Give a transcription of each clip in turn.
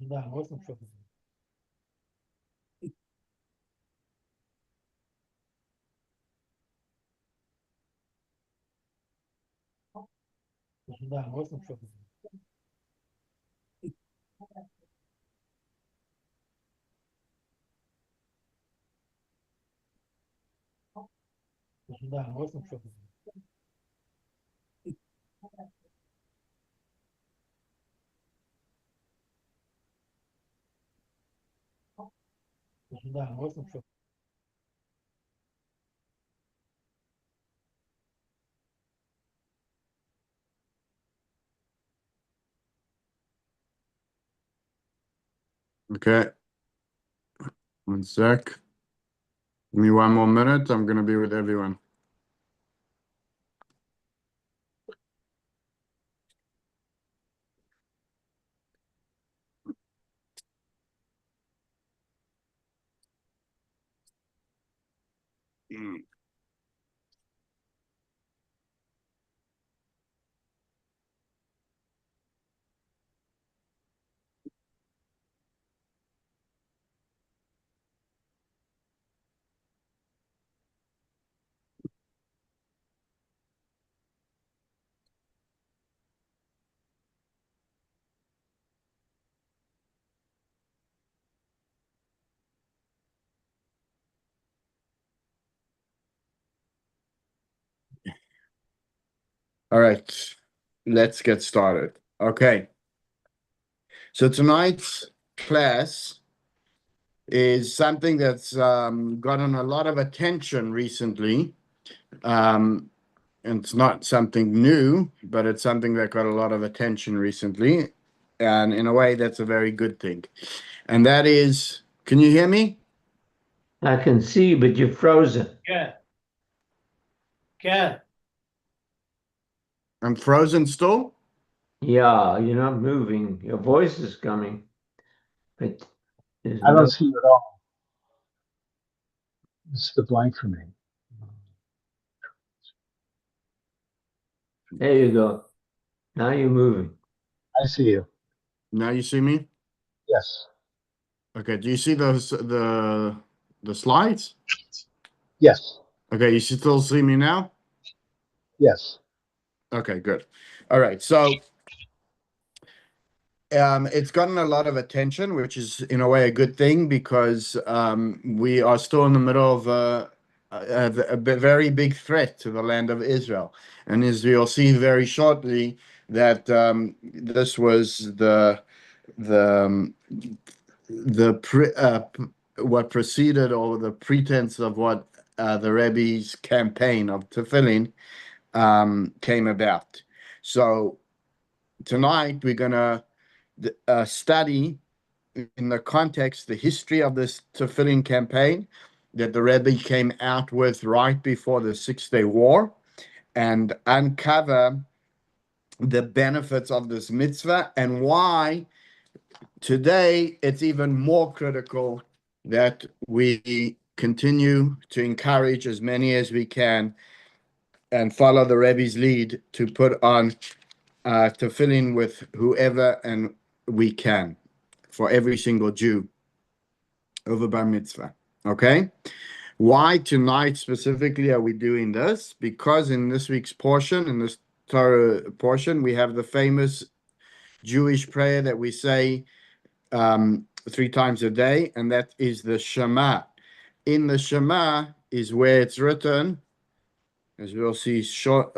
Да, можно что-то. Да, можно что-то. Да, можно что-то. Да, можно что-то. Okay, 1 sec. Give me 1 more minute. I'm going to be with everyone. All right, let's get started. Okay, so tonight's class is something that's gotten a lot of attention recently. And it's not something new, but it's something that got a lot of attention recently. And in a way, that's a very good thing. And that is, can you hear me? I can see, but you're frozen. Yeah. Yeah. I'm frozen still? Yeah, you're not moving. Your voice is coming, but there's I no. don't see you at all. It's the blank for me. There you go. Now you're moving. I see you. Now you see me? Yes. Okay, do you see the slides? Yes. Okay, you still see me now? Yes. Okay, good. All right, so it's gotten a lot of attention, which is in a way a good thing because we are still in the middle of a very big threat to the land of Israel. And as you'll see very shortly, that this was the what preceded or the pretense of what the Rebbe's campaign of Tefillin came about. So tonight we're gonna study in the context the history of this Tefillin campaign that the Rebbe came out with right before the 6 Day War, and uncover the benefits of this mitzvah and why today it's even more critical that we continue to encourage as many as we can and follow the Rebbe's lead to put on tefillin with whoever and we can for every single Jew over bar mitzvah. Okay? Why tonight specifically are we doing this? Because in this week's portion, in this Torah portion, we have the famous Jewish prayer that we say 3 times a day, and that is the Shema. In the Shema is where it's written, as we'll see source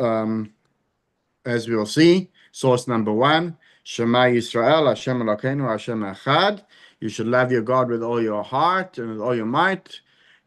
number 1, Shema Yisrael, Hashem Elokeinu, Hashem Echad. You should love your God with all your heart and with all your might.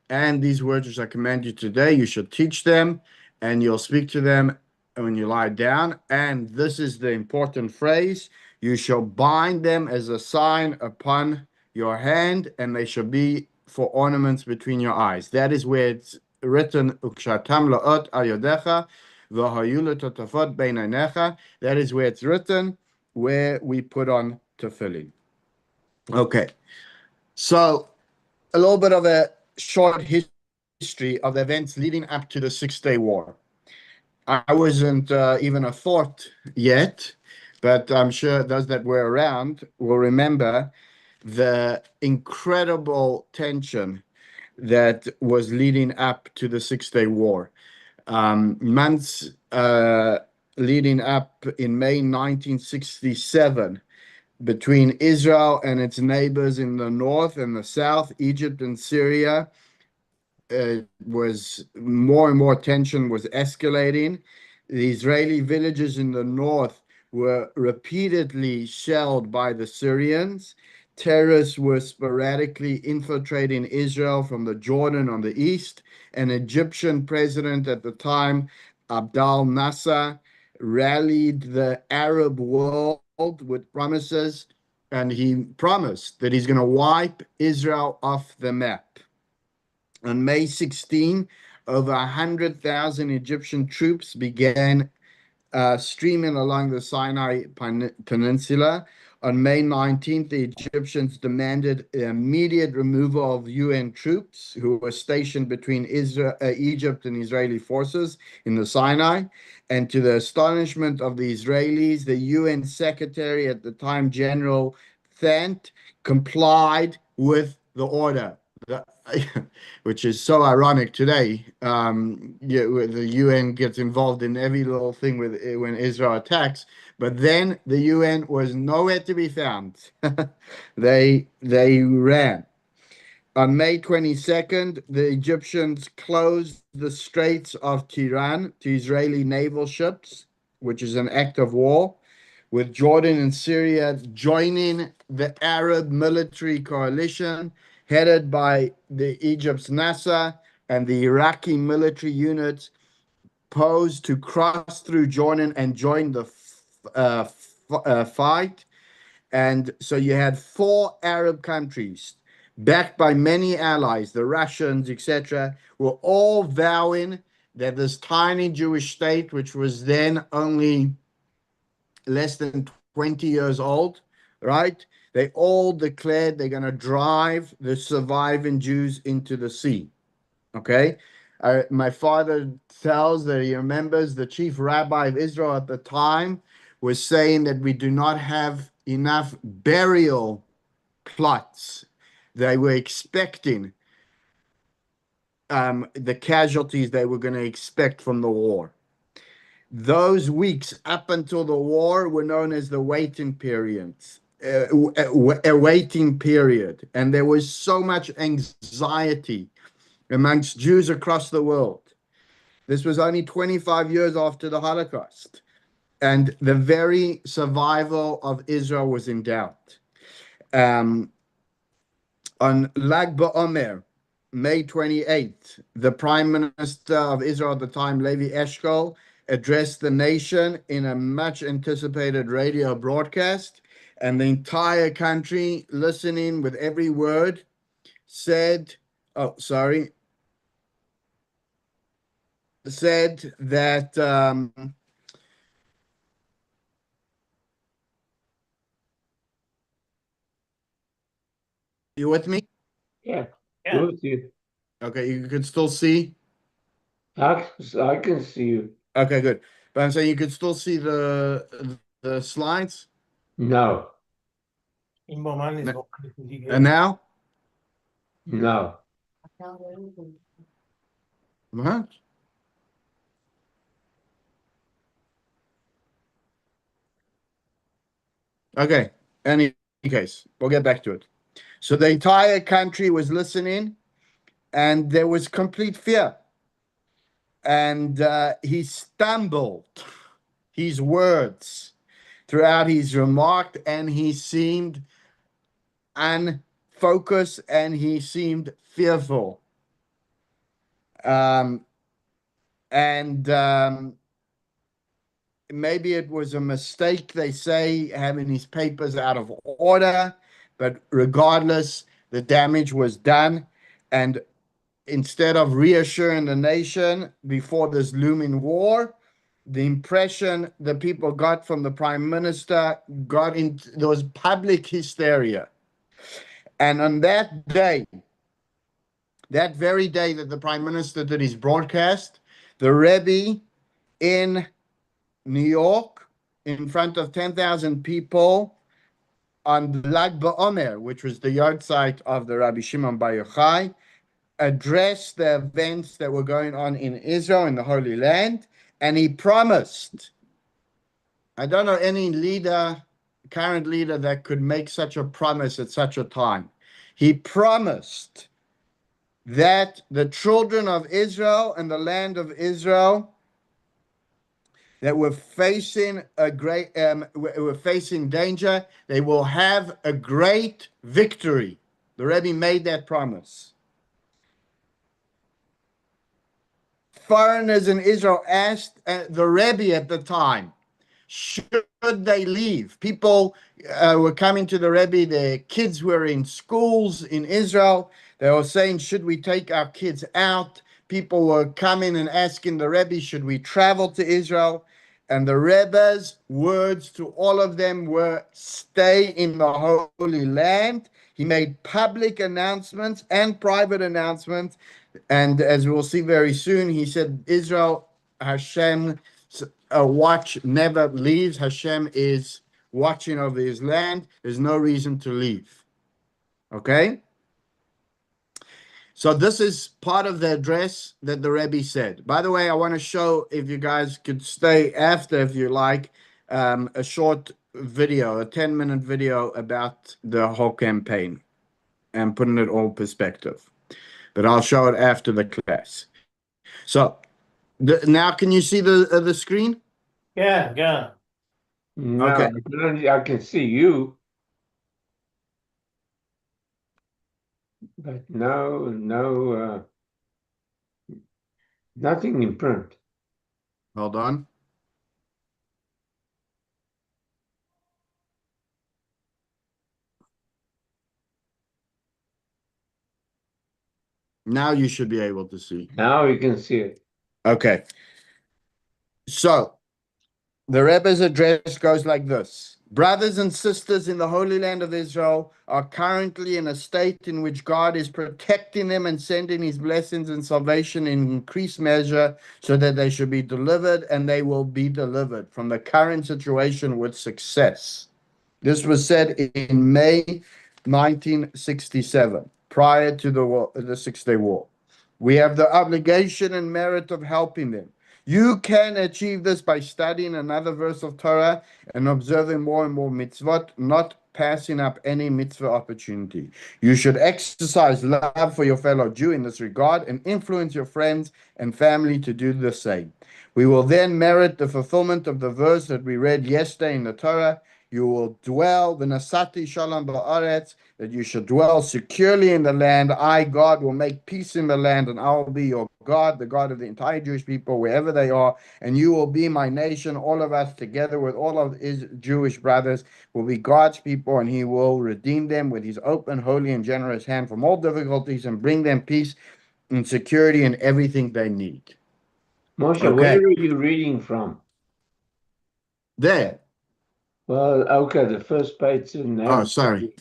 And these words which I command you today, you should teach them, and you'll speak to them when you lie down. And this is the important phrase: you shall bind them as a sign upon your hand, and they shall be for ornaments between your eyes. That is where it's written, Ukshatam la'ot al yodecha, v'hayu l'totafot bein einecha. That is where it's written, where we put on tefillin. Okay, so a little bit of a short history of the events leading up to the 6 Day War. I wasn't even a thought yet, but I'm sure those that were around will remember the incredible tension that was leading up to the Six-Day War. Months leading up in May 1967, between Israel and its neighbors in the north and the south, Egypt and Syria, was more and more tension was escalating. The Israeli villages in the north were repeatedly shelled by the Syrians. Terrorists were sporadically infiltrating Israel from the Jordan on the east. An Egyptian president at the time, Abdel Nasser, rallied the Arab world with promises, and he promised that he's going to wipe Israel off the map. On May 16, over 100,000 Egyptian troops began streaming along the Sinai Peninsula. On May 19th, the Egyptians demanded immediate removal of UN troops who were stationed between Egypt and Israeli forces in the Sinai. And to the astonishment of the Israelis, the UN secretary at the time, General Thant, complied with the order. Which is so ironic today. The UN gets involved in every little thing when Israel attacks, but then the UN was nowhere to be found. They ran. On May 22nd, the Egyptians closed the Straits of Tiran to Israeli naval ships, which is an act of war, with Jordan and Syria joining the Arab military coalition headed by the Egypt's Nasser and the Iraqi military units posed to cross through Jordan and join the fight. And so you had four Arab countries backed by many allies, the Russians, etc., were all vowing that this tiny Jewish state, which was then only less than 20 years old, right? They all declared they're going to drive the surviving Jews into the sea. Okay. My father tells that he remembers the chief rabbi of Israel at the time was saying that we do not have enough burial plots. They were expecting the casualties they were going to expect from the war. Those weeks up until the war were known as the waiting periods, a waiting period. And there was so much anxiety amongst Jews across the world. This was only 25 years after the Holocaust. And the very survival of Israel was in doubt. On Lag BaOmer, May 28th, the Prime Minister of Israel at the time, Levi Eshkol, addressed the nation in a much anticipated radio broadcast, and the entire country, listening with every word, said that you with me? Yeah, Yeah. go with you. Okay, you can still see? I can see you. Okay, good. But I'm saying you can still see the slides? No, And now? no. What? Okay, any case, we'll get back to it. So the entire country was listening, and there was complete fear. And he stumbled his words throughout his remark, and he seemed unfocused, and he seemed fearful. And maybe it was a mistake, they say, having his papers out of order, but regardless, the damage was done. And instead of reassuring the nation before this looming war, the impression the people got from the prime minister got into, there was public hysteria. And on that day, that very day that the prime minister did his broadcast, the Rebbe in New York, in front of 10,000 people, on Lag BaOmer, which was the yahrzeit of the Rabbi Shimon Bar Yochai, addressed the events that were going on in Israel, in the Holy Land, and he promised. I don't know any leader, current leader, that could make such a promise at such a time. He promised that the children of Israel and the land of Israel that were facing were facing danger, they will have a great victory. The Rebbe made that promise. Foreigners in Israel asked the Rebbe at the time, should they leave? People were coming to the Rebbe, their kids were in schools in Israel. They were saying, should we take our kids out? People were coming and asking the Rebbe, should we travel to Israel? And the Rebbe's words to all of them were, stay in the Holy Land. He made public announcements and private announcements. And as we'll see very soon, he said, Israel, Hashem, watch never leaves. Hashem is watching over his land. There's no reason to leave. Okay? So this is part of the address that the Rebbe said. By the way, I want to show, if you guys could stay after, if you like, a short video, a 10-minute video about the whole campaign and putting it all in perspective. But I'll show it after the class. So now can you see the screen? Yeah. No, Okay. I can see you, but no, nothing in print. Hold on. Now you should be able to see. Now we can see it. Okay. So the Rebbe's address goes like this. Brothers and sisters in the Holy Land of Israel are currently in a state in which God is protecting them and sending his blessings and salvation in increased measure so that they should be delivered, and they will be delivered from the current situation with success. This was said in May 1967, prior to the Six-Day War. We have the obligation and merit of helping them. You can achieve this by studying another verse of Torah and observing more and more mitzvot, not passing up any mitzvah opportunity. You should exercise love for your fellow Jew in this regard and influence your friends and family to do the same. We will then merit the fulfillment of the verse that we read yesterday in the Torah. You will dwell, v'nasati shalom ba'aretz, that you should dwell securely in the land. I, God, will make peace in the land, and I will be your God, the God of the entire Jewish people, wherever they are, and you will be my nation. All of us together with all of his Jewish brothers will be God's people, and he will redeem them with his open, holy, and generous hand from all difficulties and bring them peace and security and everything they need. Moshe, Okay. where are you reading from? There. Well, okay, the first page in there. Oh, sorry.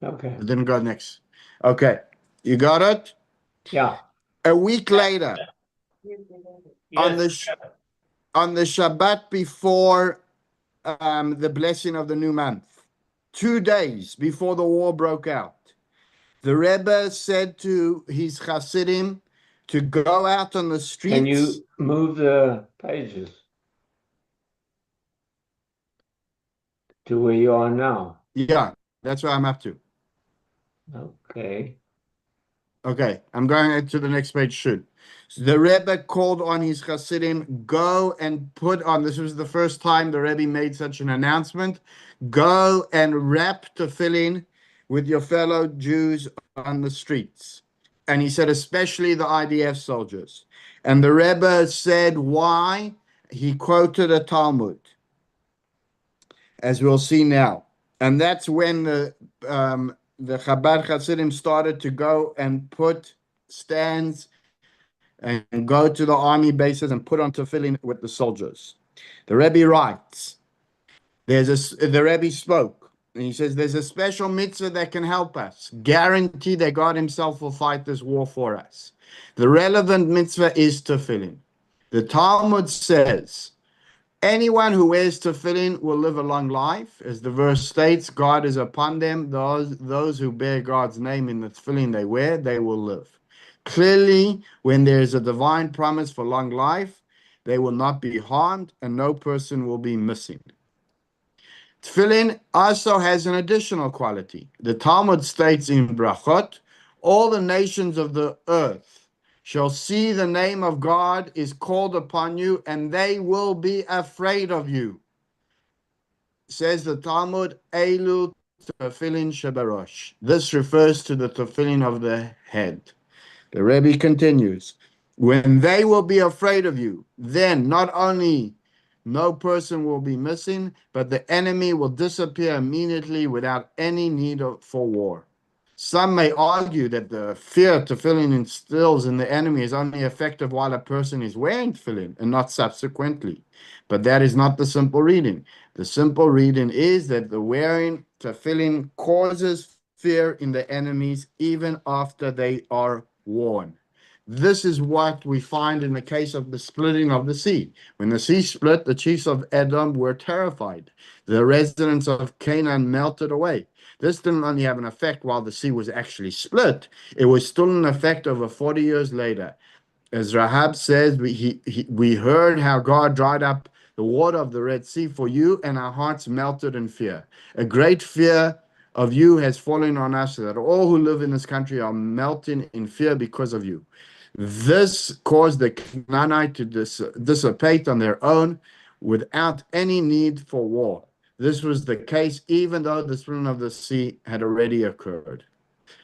Okay. I didn't go next. Okay. You got it? Yeah. A week later, on Yes. the Shabbat before the blessing of the new month, 2 days before the war broke out, the Rebbe said to his Hasidim to go out on the streets. Can you move the pages to where you are now? Yeah, that's where I'm up to. Okay. Okay, I'm going to the next page soon. So the Rebbe called on his Hasidim, go and put on, this was the first time the Rebbe made such an announcement, go and wrap Tefillin with your fellow Jews on the streets. And he said, especially the IDF soldiers. And the Rebbe said, why? He quoted a Talmud, as we'll see now. And that's when the Chabad Hasidim started to go and put stands and go to the army bases and put on tefillin with the soldiers. The Rebbe writes, the Rebbe spoke, and he says, there's a special mitzvah that can help us, guarantee that God himself will fight this war for us. The relevant mitzvah is tefillin. The Talmud says, Anyone who wears tefillin will live a long life. As the verse states, God is upon them. Those who bear God's name in the tefillin they wear, they will live. Clearly, when there is a divine promise for long life, they will not be harmed and no person will be missing. Tefillin also has an additional quality. The Talmud states in Brachot, all the nations of the earth shall see the name of God is called upon you, and they will be afraid of you. Says the Talmud, Elu Tefillin Shebarosh. This refers to the tefillin of the head. The Rebbe continues, when they will be afraid of you, then not only no person will be missing, but the enemy will disappear immediately without any need for war. Some may argue that the fear tefillin instills in the enemy is only effective while a person is wearing tefillin and not subsequently. But that is not the simple reading. The simple reading is that the wearing tefillin causes fear in the enemies even after they are worn. This is what we find in the case of the splitting of the sea. When the sea split, the chiefs of Edom were terrified. The residents of Canaan melted away. This didn't only have an effect while the sea was actually split, it was still in effect over 40 years later. As Rahab says, we heard how God dried up the water of the Red Sea for you, and our hearts melted in fear. A great fear of you has fallen on us, so that all who live in this country are melting in fear because of you. This caused the Canaanite to dissipate on their own without any need for war. This was the case even though the splitting of the sea had already occurred.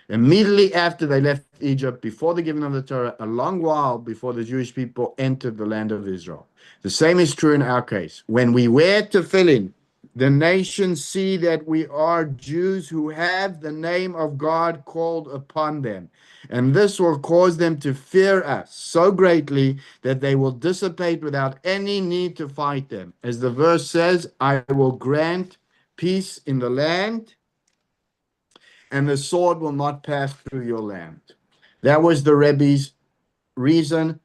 Immediately after they left Egypt, before the giving of the Torah, a long while before the Jewish people entered the land of Israel. The same is true in our case. When we wear tefillin, the nations see that we are Jews who have the name of God called upon them. And this will cause them to fear us so greatly that they will dissipate without any need to fight them. As the verse says, I will grant peace in the land, and the sword will not pass through your land. That was the Rebbe's reason,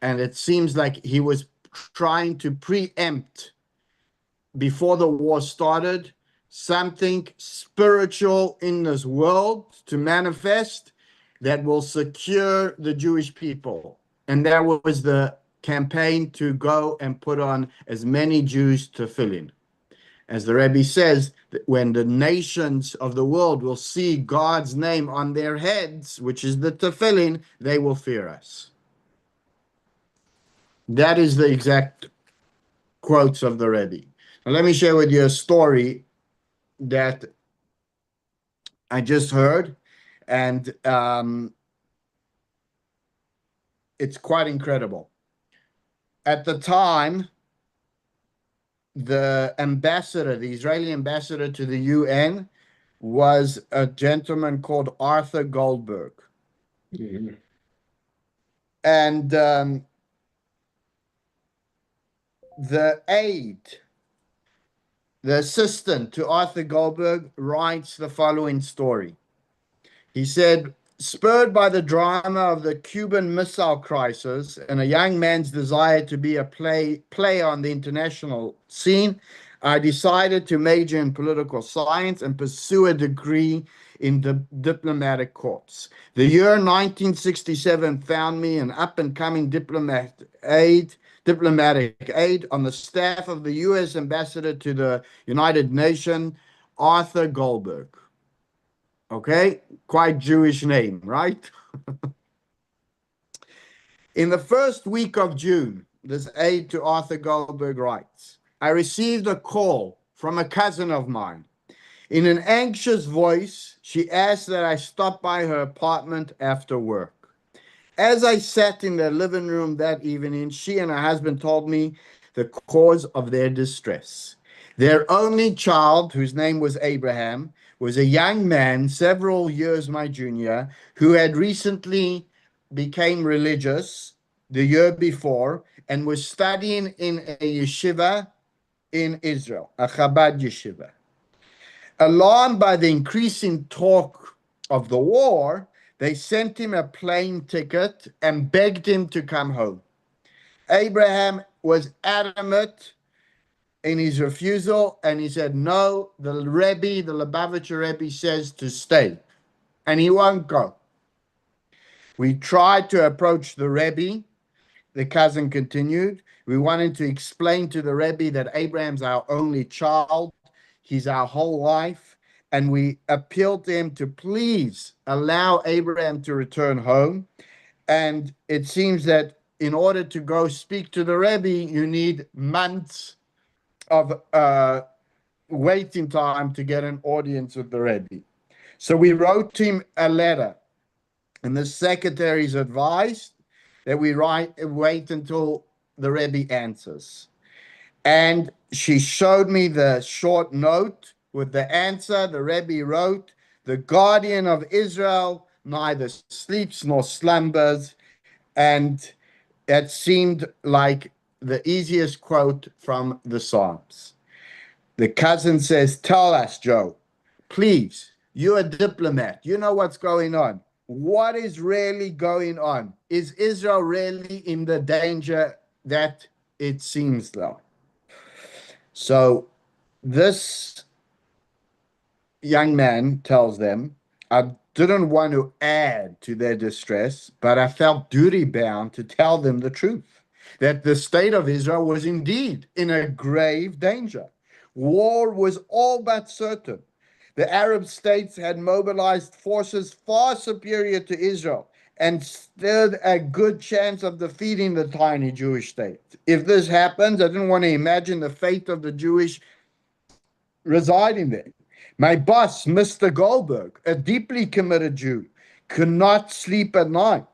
and it seems like he was trying to preempt, before the war started, something spiritual in this world to manifest that will secure the Jewish people. And that was the campaign to go and put on as many Jews tefillin. As the Rebbe says, when the nations of the world will see God's name on their heads, which is the tefillin, they will fear us. That is the exact quotes of the Rebbe. Now, let me share with you a story that I just heard, and it's quite incredible. At the time, the ambassador, the Israeli ambassador to the UN, was a gentleman called Arthur Goldberg. Mm-hmm. And the assistant to Arthur Goldberg, writes the following story. He said, spurred by the drama of the Cuban Missile Crisis and a young man's desire to be a player on the international scene, I decided to major in political science and pursue a degree in diplomatic corps. The year 1967 found me an up-and-coming diplomatic aide on the staff of the U.S. ambassador to the United Nations, Arthur Goldberg. Okay, quite Jewish name, right? In the first week of June, this aide to Arthur Goldberg writes, I received a call from a cousin of mine. In an anxious voice, she asked that I stop by her apartment after work. As I sat in their living room that evening, she and her husband told me the cause of their distress. Their only child, whose name was Abraham, was a young man, several years my junior, who had recently became religious the year before and was studying in a yeshiva in Israel, a Chabad yeshiva. Alarmed by the increasing talk of the war, they sent him a plane ticket and begged him to come home. Abraham was adamant in his refusal, and he said, no, the Rebbe, the Lubavitcher Rebbe says to stay, and he won't go. We tried to approach the Rebbe, the cousin continued. We wanted to explain to the Rebbe that Abraham's our only child, he's our whole life, and we appealed to him to please allow Abraham to return home. And it seems that in order to go speak to the Rebbe, you need months of waiting time to get an audience with the Rebbe. So we wrote him a letter, and the secretaries advised that we wait until the Rebbe answers. And she showed me the short note with the answer. The Rebbe wrote, "The guardian of Israel neither sleeps nor slumbers." And it seemed like the easiest quote from the Psalms. The cousin says, tell us, Joe, please, you're a diplomat. You know what's going on. What is really going on? Is Israel really in the danger that it seems though? So this young man tells them, I didn't want to add to their distress, but I felt duty bound to tell them the truth, that the state of Israel was indeed in a grave danger. War was all but certain. The Arab states had mobilized forces far superior to Israel and stood a good chance of defeating the tiny Jewish state. If this happens, I didn't want to imagine the fate of the Jewish residing there. My boss, Mr. Goldberg, a deeply committed Jew, could not sleep at night.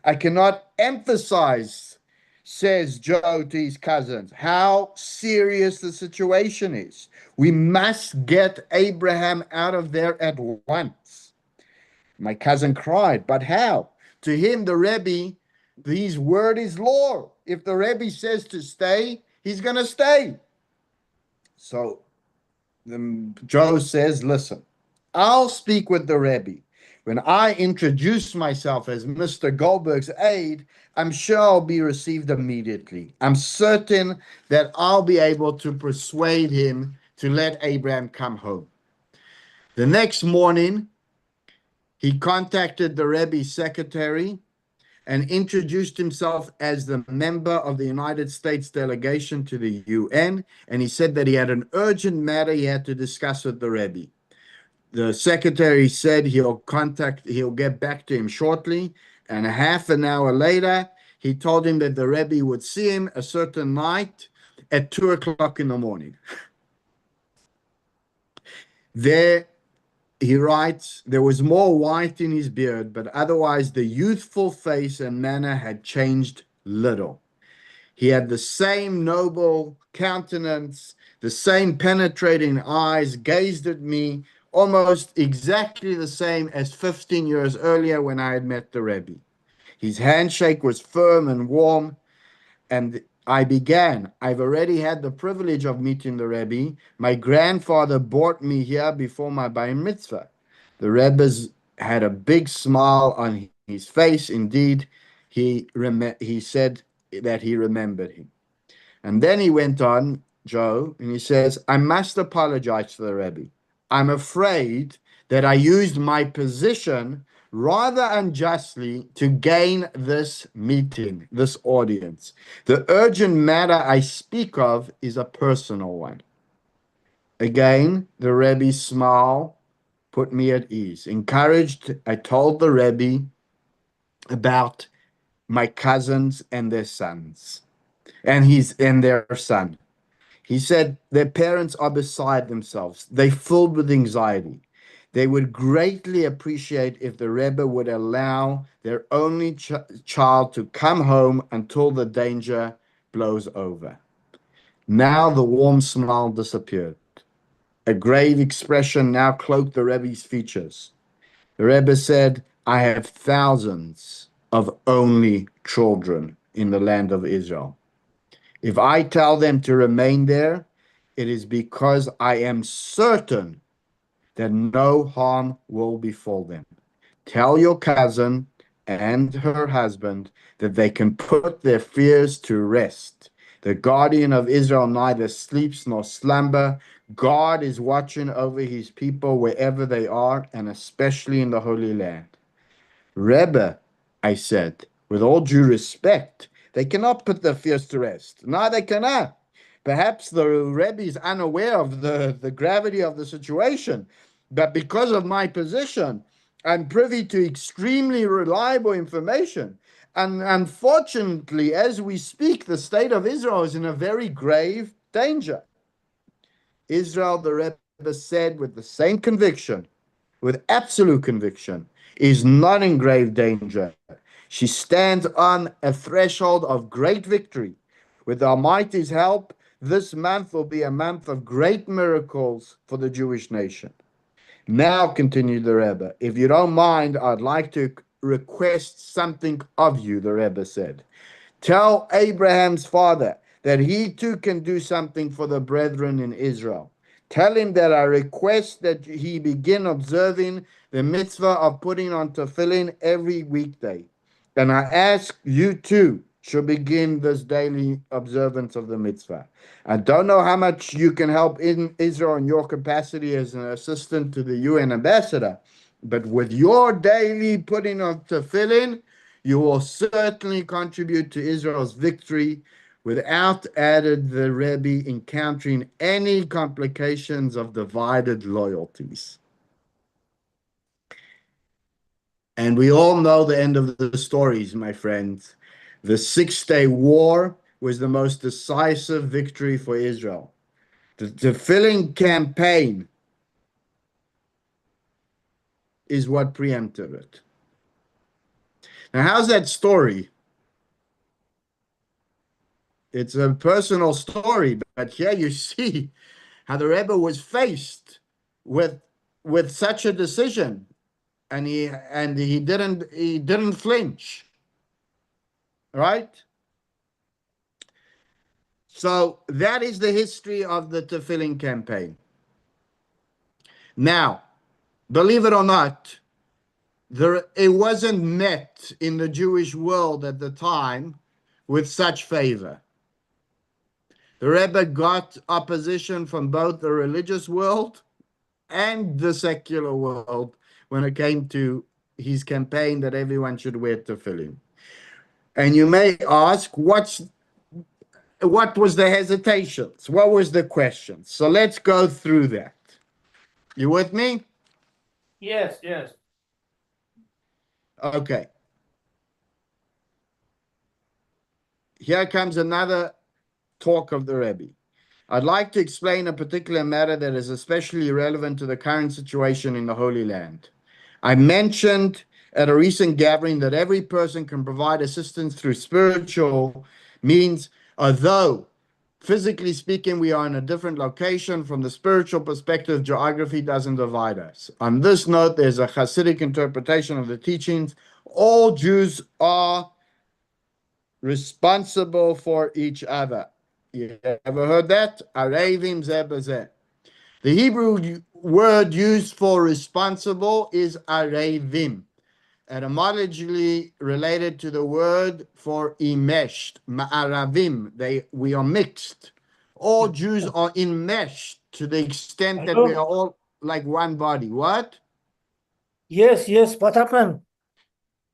I cannot emphasize, says Joe to his cousins, how serious the situation is. We must get Abraham out of there at once. My cousin cried, but how? To him, the Rebbe, his word is law. If the Rebbe says to stay, he's going to stay. So Joe says, listen, I'll speak with the Rebbe. When I introduce myself as Mr. Goldberg's aide, I'm sure I'll be received immediately. I'm certain that I'll be able to persuade him to let Abraham come home. The next morning, he contacted the Rebbe's secretary and introduced himself as the member of the United States delegation to the UN, and he said that he had an urgent matter he had to discuss with the Rebbe. The secretary said he'll get back to him shortly, and a half an hour later, he told him that the Rebbe would see him a certain night at 2 o'clock in the morning. There, he writes, there was more white in his beard, but otherwise the youthful face and manner had changed little. He had the same noble countenance, the same penetrating eyes, gazed at me almost exactly the same as 15 years earlier when I had met the Rebbe. His handshake was firm and warm, and I've already had the privilege of meeting the Rebbe. My grandfather brought me here before my bar mitzvah. The Rebbe's had a big smile on his face. Indeed, he said that he remembered him. And then he went on, Joe, and he says, I must apologize to the Rebbe. I'm afraid that I used my position rather unjustly to gain this meeting, this audience. The urgent matter I speak of is a personal one. Again, the Rebbe's smile put me at ease. Encouraged, I told the Rebbe about my cousins and their sons, and their son. He said their parents are beside themselves. They're filled with anxiety. They would greatly appreciate if the Rebbe would allow their only child to come home until the danger blows over. Now the warm smile disappeared. A grave expression now cloaked the Rebbe's features. The Rebbe said, I have thousands of only children in the land of Israel. If I tell them to remain there, it is because I am certain that no harm will befall them. Tell your cousin and her husband that they can put their fears to rest. The guardian of Israel neither sleeps nor slumber. God is watching over his people wherever they are, and especially in the Holy Land. Rebbe, I said, with all due respect, they cannot put their fears to rest. No, they cannot. Perhaps the Rebbe is unaware of the gravity of the situation, but because of my position, I'm privy to extremely reliable information. And unfortunately, as we speak, the state of Israel is in a very grave danger. Israel, the Rebbe said with the same conviction, with absolute conviction, is not in grave danger. She stands on a threshold of great victory. With the Almighty's help, this month will be a month of great miracles for the Jewish nation. Now, continued the Rebbe, if you don't mind, I'd like to request something of you, the Rebbe said. Tell Abraham's father that he too can do something for the brethren in Israel. Tell him that I request that he begin observing the mitzvah of putting on tefillin every weekday. And I ask you too should begin this daily observance of the mitzvah. I don't know how much you can help in Israel in your capacity as an assistant to the UN ambassador, but with your daily putting of tefillin, you will certainly contribute to Israel's victory without added the Rebbe encountering any complications of divided loyalties. And we all know the end of the stories, my friends. The Six-Day War was the most decisive victory for Israel. The Tefillin campaign is what preempted it. Now, how's that story? It's a personal story, but here you see how the Rebbe was faced with such a decision, and he didn't flinch, right? So that is the history of the Tefillin campaign. Now, believe it or not, it wasn't met in the Jewish world at the time with such favor. The Rebbe got opposition from both the religious world and the secular world when it came to his campaign that everyone should wear tefillin. And you may ask, what was the hesitations? What was the questions? So let's go through that. You with me? Yes, yes. Okay. Here comes another talk of the Rebbe. I'd like to explain a particular matter that is especially relevant to the current situation in the Holy Land. I mentioned at a recent gathering that every person can provide assistance through spiritual means, although physically speaking, we are in a different location. From the spiritual perspective, geography doesn't divide us. On this note, there's a Hasidic interpretation of the teachings. All Jews are responsible for each other. You ever heard that? Arevim zeh b'zeh. The Hebrew word used for responsible is arevim, etymologically related to the word for imeshed, ma'aravim. We are mixed. All Jews are enmeshed to the extent that we are all like one body. What? Yes, what happened?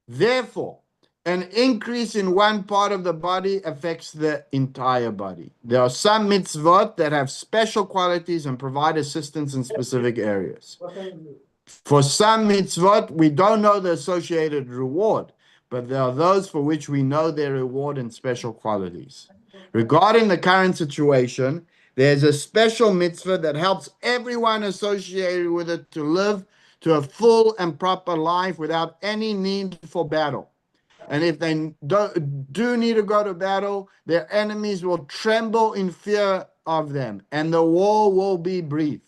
Therefore, an increase in one part of the body affects the entire body. There are some mitzvot that have special qualities and provide assistance in specific areas. For some mitzvot, we don't know the associated reward, but there are those for which we know their reward and special qualities. Regarding the current situation, there's a special mitzvah that helps everyone associated with it to live to a full and proper life without any need for battle. And if they do need to go to battle, their enemies will tremble in fear of them, and the war will be brief.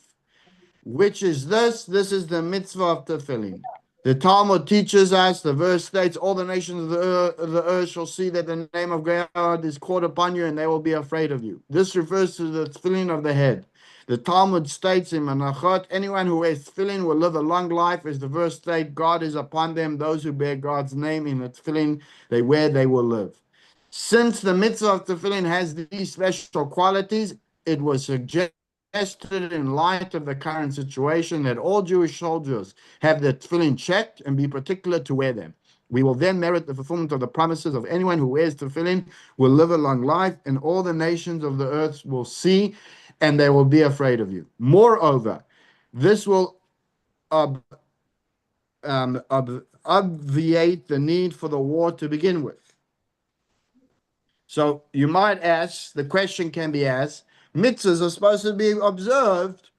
Which is this? This is the mitzvah of tefillin. The Talmud teaches us, the verse states, all the nations of the earth shall see that the name of God is called upon you, and they will be afraid of you. This refers to the tefillin of the head. The Talmud states in Menachot, anyone who wears tefillin will live a long life. As the verse states, God is upon them. Those who bear God's name in the tefillin they wear, they will live. Since the mitzvah of tefillin has these special qualities, it was suggested in light of the current situation that all Jewish soldiers have their tefillin checked and be particular to wear them. We will then merit the fulfillment of the promises of anyone who wears tefillin will live a long life, and all the nations of the earth will see, and they will be afraid of you. Moreover, this will obviate the need for the war to begin with. So you might ask, the question can be asked, mitzvahs are supposed to be observed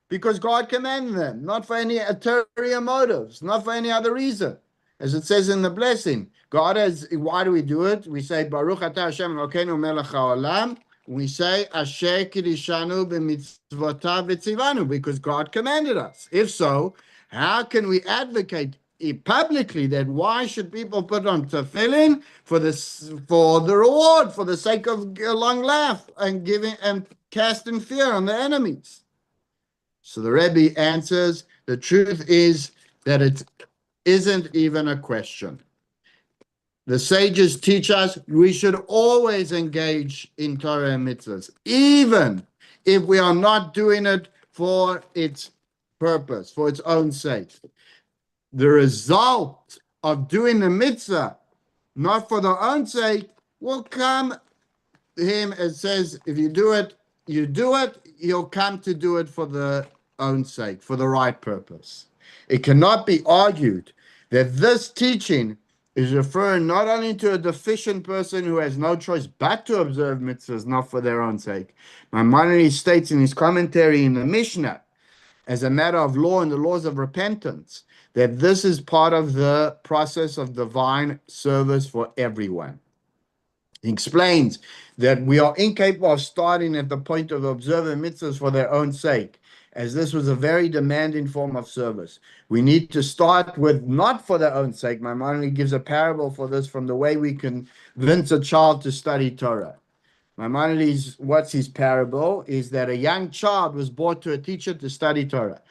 because God commanded them, not for any ulterior motives, not for any other reason. As it says in the blessing, God has, why do we do it? We say, Baruch atah Hashem Elokeinu melech haolam. We say, Asher kiddushanu b'mitzvotav v'tzivanu, because God commanded us. If so, how can we advocate publicly that why should people put on tefillin for the reward, for the sake of a long laugh and giving and casting fear on the enemies? So the Rebbe answers, the truth is that it isn't even a question. The sages teach us we should always engage in Torah and mitzvahs, even if we are not doing it for its purpose, for its own sake. The result of doing the mitzvah, not for their own sake, will come him, it says, if you do it, he'll come to do it for the own sake, for the right purpose. It cannot be argued that this teaching is referring not only to a deficient person who has no choice but to observe mitzvahs, not for their own sake. Maimonides states in his commentary in the Mishnah, as a matter of law and the laws of repentance, that this is part of the process of divine service for everyone. He explains that we are incapable of starting at the point of observing mitzvahs for their own sake, as this was a very demanding form of service. We need to start with not for their own sake. Maimonides gives a parable for this from the way we convince a child to study Torah. Maimonides, what's his parable, is that a young child was brought to a teacher to study Torah.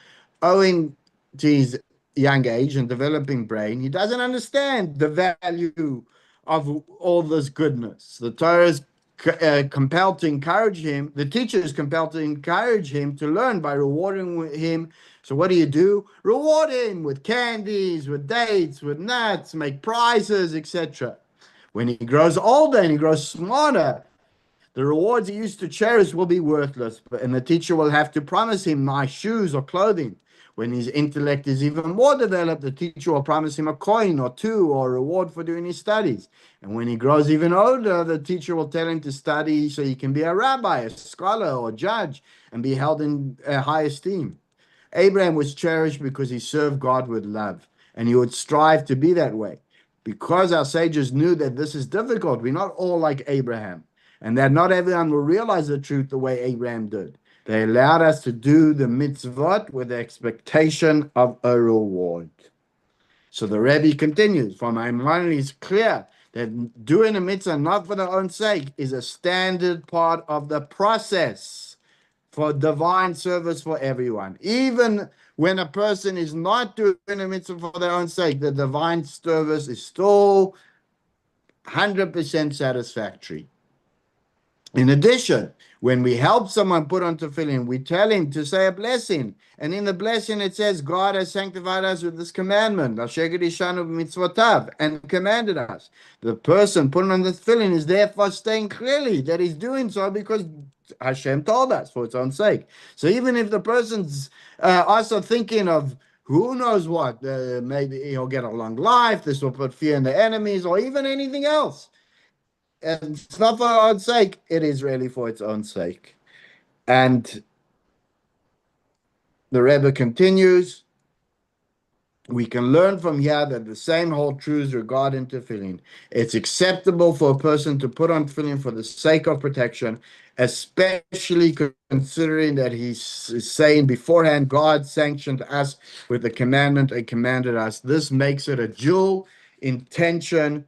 Owing to his young age and developing brain, he doesn't understand the value of all this goodness. The Torah is compelled to encourage him, the teacher is compelled to encourage him to learn by rewarding him. So what do? Reward him with candies, with dates, with nuts, make prizes, etc. When he grows older and he grows smarter, the rewards he used to cherish will be worthless, and the teacher will have to promise him nice shoes or clothing. When his intellect is even more developed, the teacher will promise him a coin or two or a reward for doing his studies. And when he grows even older, the teacher will tell him to study so he can be a rabbi, a scholar, or judge, and be held in high esteem. Abraham was cherished because he served God with love, and he would strive to be that way. Because our sages knew that this is difficult, we're not all like Abraham, and that not everyone will realize the truth the way Abraham did. They allowed us to do the mitzvot with the expectation of a reward. So the Rebbe continues, from Maimonides, it's clear that doing a mitzvah not for their own sake is a standard part of the process for divine service for everyone. Even when a person is not doing a mitzvah for their own sake, the divine service is still 100% satisfactory. In addition, when we help someone put on tefillin, we tell him to say a blessing. And in the blessing, it says, God has sanctified us with this commandment, Asher kiddushanu b'mitzvotav, and commanded us. The person putting on the tefillin is therefore saying clearly that he's doing so because Hashem told us for its own sake. So even if the person's also thinking of who knows what, maybe he'll get a long life, this will put fear in the enemies, or even anything else, and it's not for our own sake, it is really for its own sake. And the Rebbe continues, we can learn from here that the same hold truths regarding tefillin. It's acceptable for a person to put on tefillin for the sake of protection, especially considering that he's saying beforehand, God sanctioned us with the commandment and commanded us. This makes it a dual intention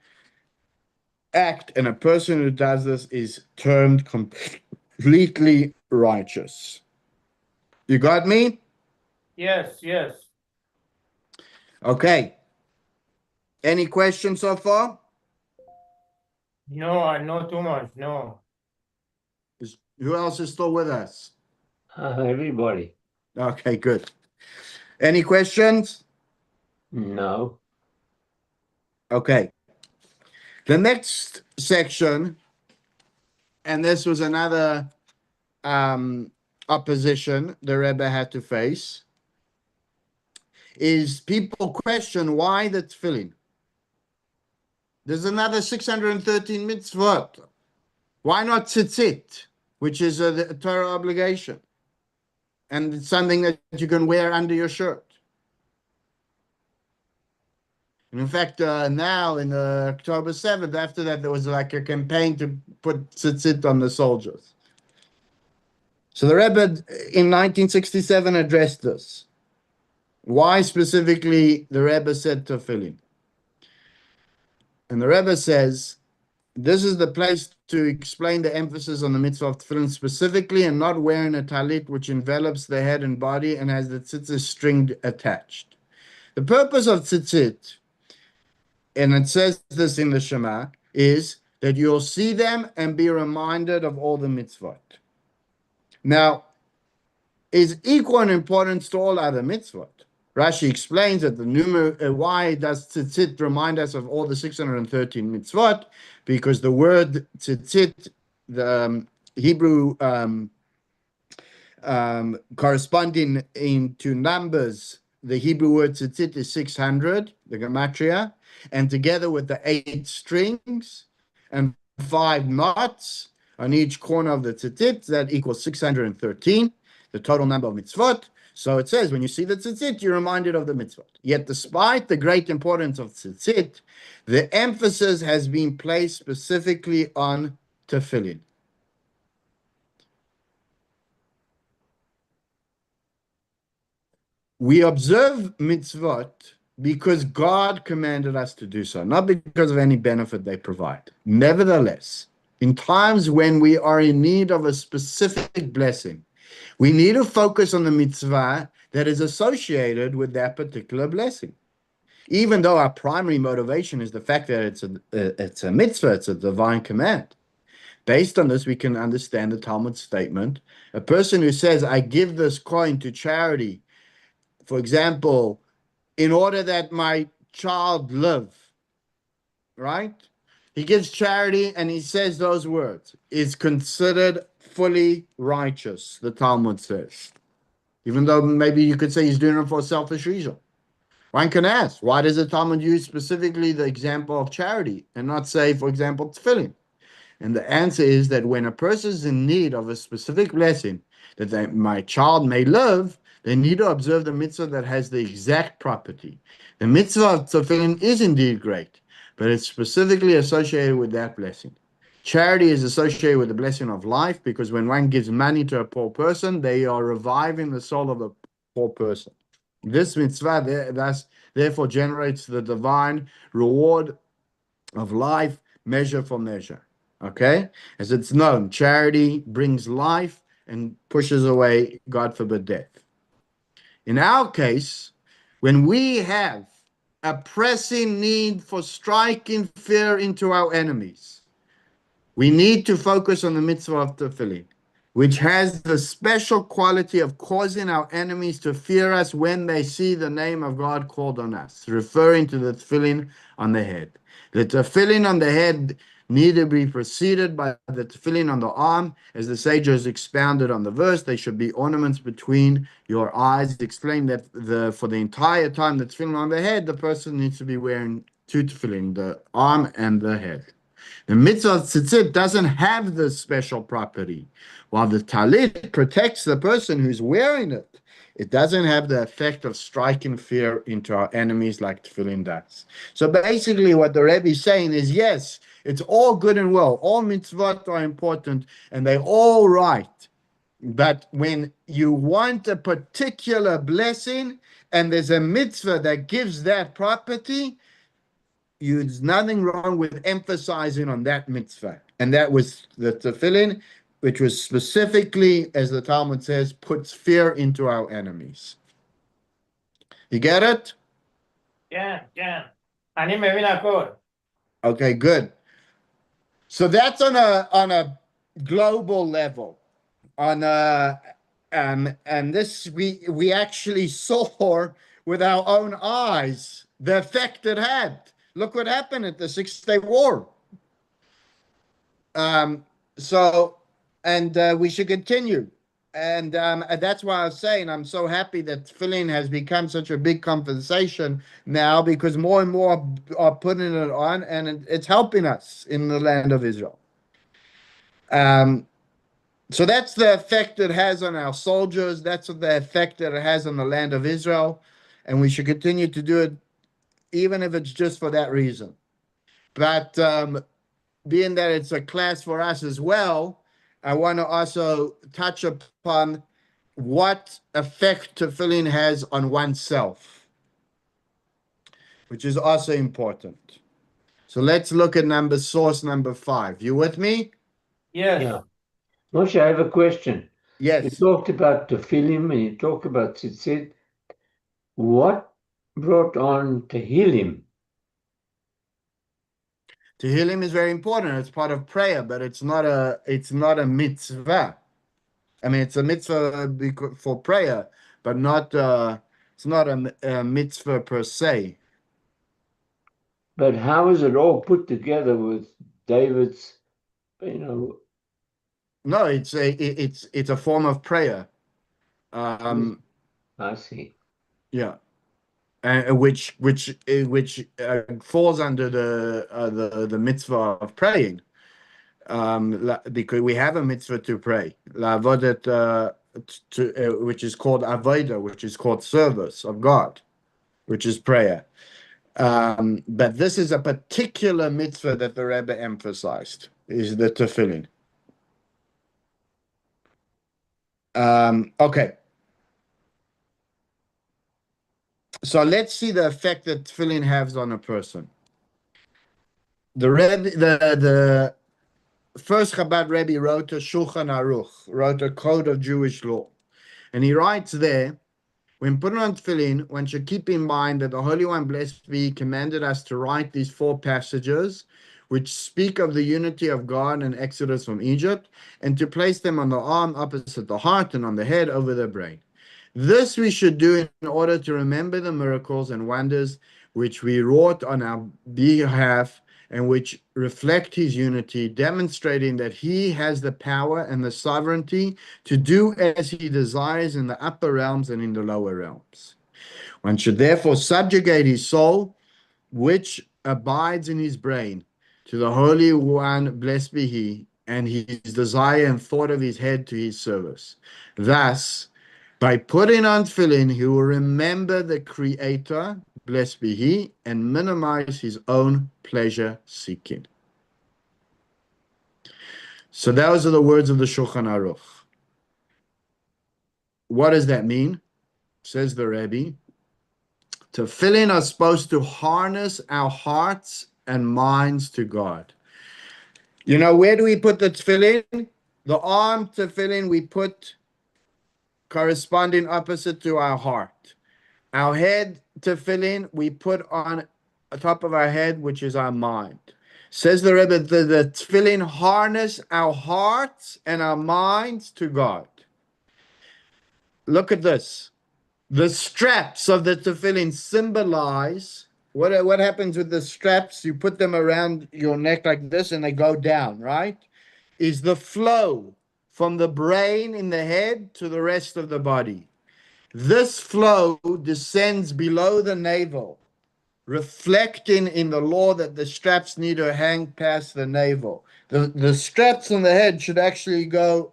act, and a person who does this is termed completely righteous. You got me? Yes, yes. Okay. Any questions so far? No, I know too much. No. Who else is still with us? Everybody. Okay, good. Any questions? No. Okay. The next section, and this was another opposition the Rebbe had to face, is people question why the tefillin. There's another 613 mitzvot. Why not tzitzit, which is a Torah obligation, and it's something that you can wear under your shirt? And in fact, now in October 7th, after that, there was like a campaign to put tzitzit on the soldiers. So the Rebbe in 1967 addressed this. Why specifically the Rebbe said tefillin? And the Rebbe says, this is the place to explain the emphasis on the mitzvah of tefillin specifically, and not wearing a talit which envelops the head and body and has the tzitzit string attached. The purpose of tzitzit, and it says this in the Shema, is that you'll see them and be reminded of all the mitzvot. Now, is equal in importance to all other mitzvot. Rashi explains that why does tzitzit remind us of all the 613 mitzvot? Because the word tzitzit, the Hebrew corresponding into numbers, the Hebrew word tzitzit is 600, the gematria, and together with the 8 strings and 5 knots on each corner of the tzitzit, that equals 613, the total number of mitzvot. So it says, when you see the tzitzit, you're reminded of the mitzvot. Yet despite the great importance of tzitzit, the emphasis has been placed specifically on tefillin. We observe mitzvot because God commanded us to do so, not because of any benefit they provide. Nevertheless, in times when we are in need of a specific blessing, we need to focus on the mitzvah that is associated with that particular blessing. Even though our primary motivation is the fact that it's a mitzvah, it's a divine command. Based on this, we can understand the Talmud statement. A person who says, I give this coin to charity, for example, in order that my child live, right? He gives charity and he says those words, is considered fully righteous, the Talmud says. Even though maybe you could say he's doing it for selfish reason. One can ask, why does the Talmud use specifically the example of charity and not say, for example, tefillin? And the answer is that when a person is in need of a specific blessing, that my child may live, they need to observe the mitzvah that has the exact property. The mitzvah of tefillin is indeed great, but it's specifically associated with that blessing. Charity is associated with the blessing of life, because when one gives money to a poor person, they are reviving the soul of the poor person. This mitzvah thus therefore generates the divine reward of life, measure for measure. Okay? As it's known, charity brings life and pushes away, God forbid, death. In our case, when we have a pressing need for striking fear into our enemies, we need to focus on the mitzvah of tefillin, which has the special quality of causing our enemies to fear us when they see the name of God called on us, referring to the tefillin on the head. The tefillin on the head need to be preceded by the tefillin on the arm. As the sages expounded on the verse, they should be ornaments between your eyes. Explain that for the entire time the tefillin on the head, the person needs to be wearing 2 tefillin, the arm and the head. The mitzvah of tzitzit doesn't have this special property. While the talit protects the person who's wearing it, it doesn't have the effect of striking fear into our enemies like tefillin does. So basically what the Rebbe is saying is, yes, it's all good and well. All mitzvot are important and they're all right. But when you want a particular blessing and there's a mitzvah that gives that property, there's nothing wrong with emphasizing on that mitzvah. And that was the tefillin, which was specifically, as the Talmud says, puts fear into our enemies. You get it? כן, כן. אני מבין הכל. Okay, good. So that's on a global level. And this we actually saw with our own eyes the effect it had. Look what happened at the 6 Day War. Um, so, and we should continue. And that's why I was saying I'm so happy that tefillin has become such a big conversation now, because more and more are putting it on, and it's helping us in the land of Israel. So that's the effect it has on our soldiers. That's the effect that it has on the land of Israel. And we should continue to do it, even if it's just for that reason. But being that it's a class for us as well, I want to also touch upon what effect tefillin has on oneself, which is also important. So let's look at source number 5. You with me? Yes. Yeah. Moshe, I have a question. You Yes. talked about Tefillim and you talked about tzitzit. What brought on Tehillim? Tehillim is very important. It's part of prayer, but it's not a mitzvah. I mean, it's a mitzvah for prayer, but it's not a mitzvah per se. But how is it all put together with David's, No, it's a form of prayer. I see. Yeah, which falls under the mitzvah of praying. Because we have a mitzvah to pray, which is called avodah, which is called service of God, which is prayer. But this is a particular mitzvah that the Rebbe emphasized, is the tefillin. Okay. So let's see the effect that tefillin has on a person. The Rebbe, the first Chabad Rebbe wrote a Shulchan Aruch, wrote a code of Jewish law. And he writes there, when putting on tefillin, one should keep in mind that the Holy One, blessed be, commanded us to write these 4 passages, which speak of the unity of God and exodus from Egypt, and to place them on the arm opposite the heart and on the head over the brain. This we should do in order to remember the miracles and wonders which we wrought on our behalf and which reflect his unity, demonstrating that he has the power and the sovereignty to do as he desires in the upper realms and in the lower realms. One should therefore subjugate his soul, which abides in his brain, to the Holy One, blessed be he, and his desire and thought of his head to his service. Thus, by putting on tefillin, he will remember the Creator, blessed be he, and minimize his own pleasure seeking. So those are the words of the Shulchan Aruch. What does that mean? Says the Rebbe. Tefillin are supposed to harness our hearts and minds to God. You know, where do we put the tefillin? The arm tefillin we put corresponding opposite to our heart. Our head tefillin we put on top of our head, which is our mind. Says the Rebbe, the tefillin harness our hearts and our minds to God. Look at this. The straps of the tefillin symbolize what happens with the straps. You put them around your neck like this and they go down, right? Is the flow from the brain in the head to the rest of the body. This flow descends below the navel, reflecting in the law that the straps need to hang past the navel. The straps on the head should actually go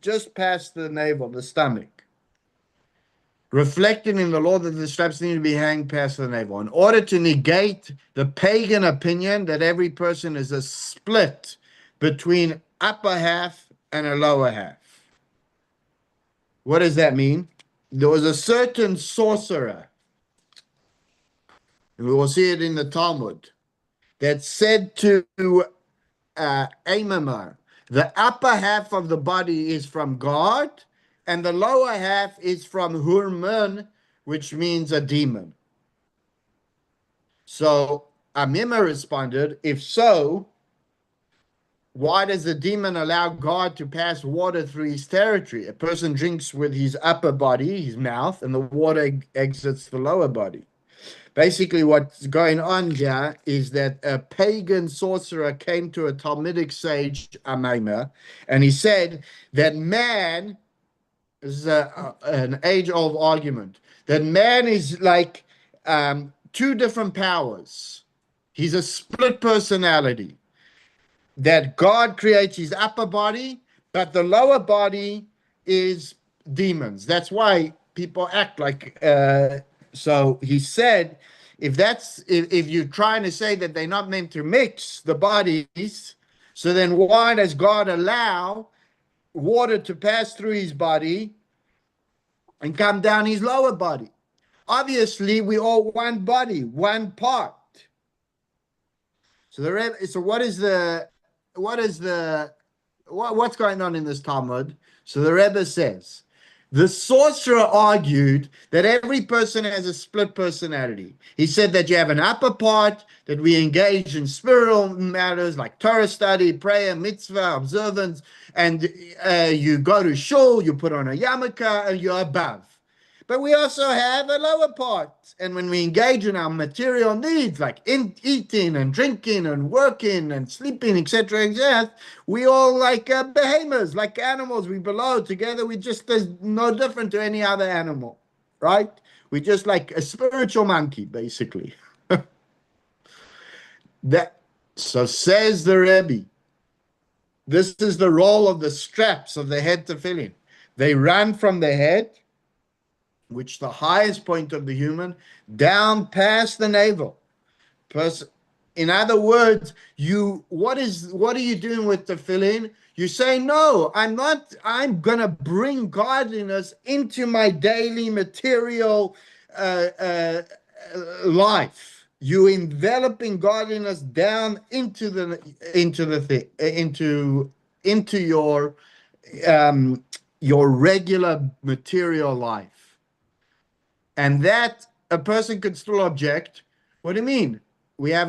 just past the navel, the stomach, reflecting in the law that the straps need to be hanging past the navel, in order to negate the pagan opinion that every person is a split between upper half and a lower half. What does that mean? There was a certain sorcerer, and we will see it in the Talmud, that said to Amamar, the upper half of the body is from God, and the lower half is from Hurman, which means a demon. So Amima responded, if so, why does the demon allow God to pass water through his territory? A person drinks with his upper body, his mouth, and the water exits the lower body. Basically, what's going on here is that a pagan sorcerer came to a Talmudic sage, Amaima, and he said that man, this is an age-old argument, that man is like two different powers. He's a split personality. That God creates his upper body, but the lower body is demons. That's why people act like. So he said, if you're trying to say that they're not meant to mix the bodies, so then why does God allow water to pass through his body and come down his lower body? Obviously, we all one body, one part. So what's going on in this Talmud? So the Rebbe says, the sorcerer argued that every person has a split personality. He said that you have an upper part, that we engage in spiritual matters like Torah study, prayer, mitzvah, observance, and you go to shul, you put on a yarmulke, and you're above. But we also have a lower part. And when we engage in our material needs, like eating and drinking and working and sleeping, etc., etc., we all like behemoths, like animals. We belong together. We just no different to any other animal, right? We just like a spiritual monkey, basically. So says the Rebbe, this is the role of the straps of the head tefillin. They run from the head, which the highest point of the human, down past the navel. In other words, what are you doing with tefillin? You say, no, I'm going to bring godliness into my daily material life. You enveloping godliness down into your regular material life. And that a person could still object. What do you mean? We all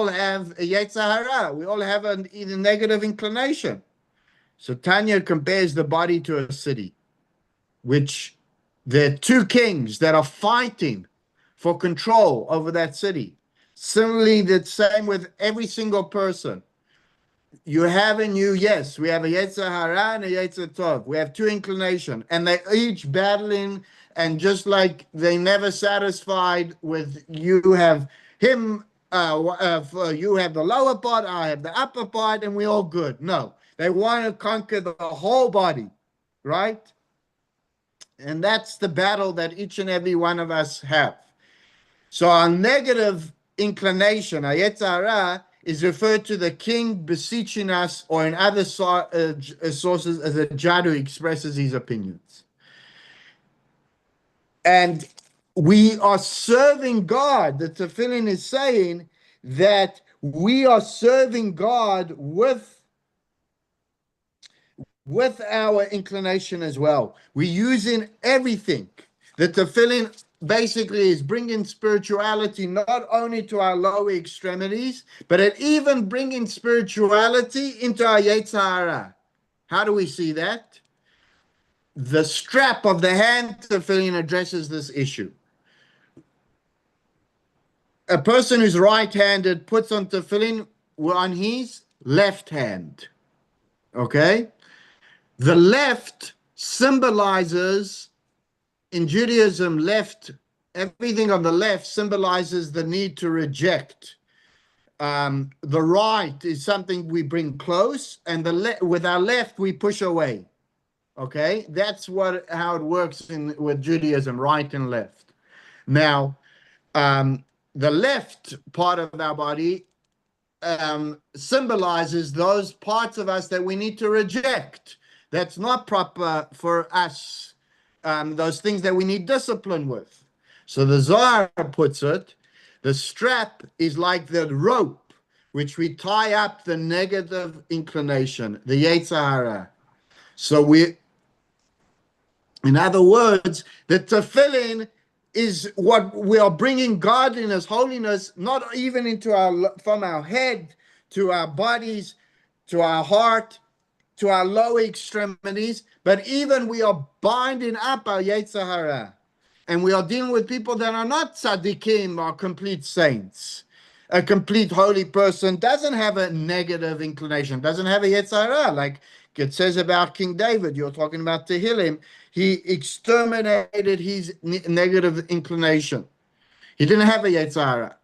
have a yetzer hara. We all have a negative inclination. So Tanya compares the body to a city, which there are two kings that are fighting for control over that city. Similarly, the same with every single person. You have in you, yes, we have a yetzer hara and a yetzer tov. We have two inclinations, and they're each battling. And just like they never satisfied with you have him, you have the lower part, I have the upper part, and we're all good. No, they want to conquer the whole body, right? And that's the battle that each and every one of us have. So our negative inclination, our yetzer hara, is referred to the king beseeching us, or in other sources as a judge who expresses his opinions. And we are serving God. The Tefillin is saying that we are serving God with our inclination as well. We're using everything. The Tefillin basically is bringing spirituality not only to our lower extremities, but it even bringing spirituality into our yetzer hara. How do we see that? The strap of the hand tefillin addresses this issue. A person who's right-handed puts on tefillin on his left hand. Okay? The left symbolizes, in Judaism, everything on the left symbolizes the need to reject. The right is something we bring close, and with our left we push away. Okay, that's how it works with Judaism, right and left. Now, the left part of our body symbolizes those parts of us that we need to reject. That's not proper for us. Those things that we need discipline with. So the Zohar puts it, the strap is like the rope which we tie up the negative inclination, the yetzer hara. So in other words, the tefillin is what we are bringing godliness, holiness, not even from our head to our bodies, to our heart, to our lower extremities, but even we are binding up our Yetzer Hara. And we are dealing with people that are not tzaddikim or complete saints. A complete holy person doesn't have a negative inclination, doesn't have a Yetzer Hara. Like it says about King David, you're talking about Tehillim, he exterminated his negative inclination. He didn't have a Yetzer Hara.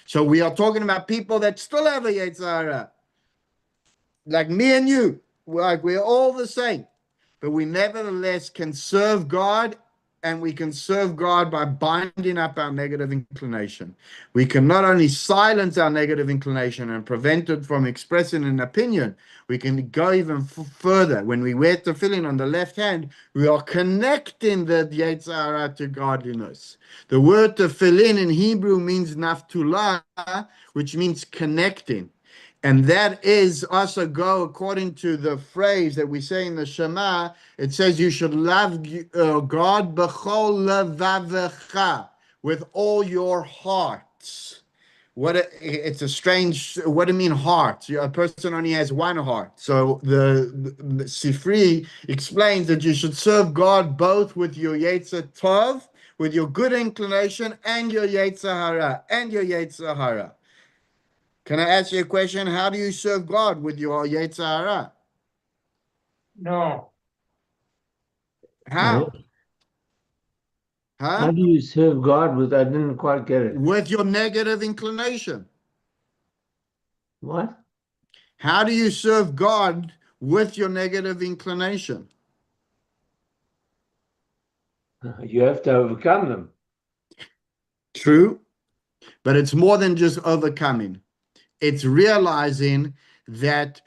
So we are talking about people that still have a Yetzer Hara. Like me and you, we're all the same, but we nevertheless can serve God, and we can serve God by binding up our negative inclination. We can not only silence our negative inclination and prevent it from expressing an opinion, we can go even further. When we wear tefillin on the left hand, we are connecting the Yetzer Hara to godliness. The word tefillin in Hebrew means naftulah, which means connecting. And that is also go according to the phrase that we say in the Shema. It says you should love God b'chol levavecha, with all your hearts. It's a strange, what do you mean heart? A person only has one heart. So the Sifri explains that you should serve God both with your Yetzer Tov, with your good inclination, and your Yetzer Hara. Can I ask you a question? How do you serve God with your Yetzer Hara? No. How? How do you serve God with? I didn't quite get it. With your negative inclination. What? How do you serve God with your negative inclination? You have to overcome them. True, but it's more than just overcoming. It's realizing that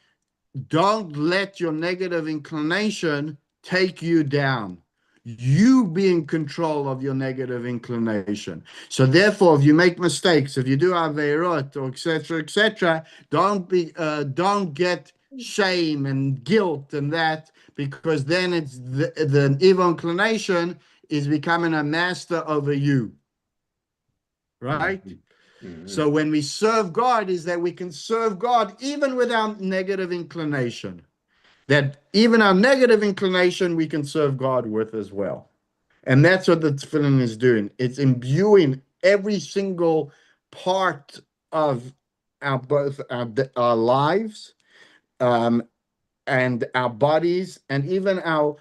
don't let your negative inclination take you down. You be in control of your negative inclination. So therefore, if you make mistakes, if you do averot or etc., don't get shame and guilt and that, because then it's the evil inclination is becoming a master over you. Right? Mm-hmm. So when we serve God, is that we can serve God even with our negative inclination. That even our negative inclination we can serve God with as well. And that's what the tefillin is doing. It's imbuing every single part of our lives, and our bodies, and even our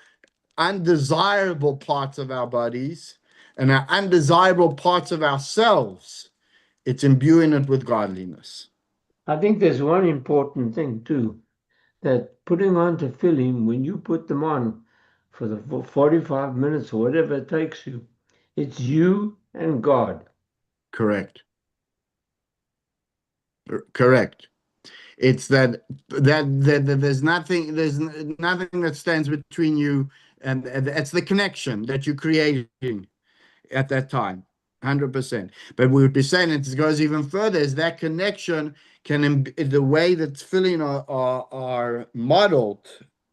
undesirable parts of our bodies and our undesirable parts of ourselves. It's imbuing it with godliness. I think there's one important thing too, that putting on tefillin, when you put them on for the 45 minutes or whatever it takes you, it's you and God. Correct. It's that there's nothing that stands between you, and it's the connection that you're creating at that time, 100%. But we would be saying it goes even further, is that connection the way that tefillin are modeled,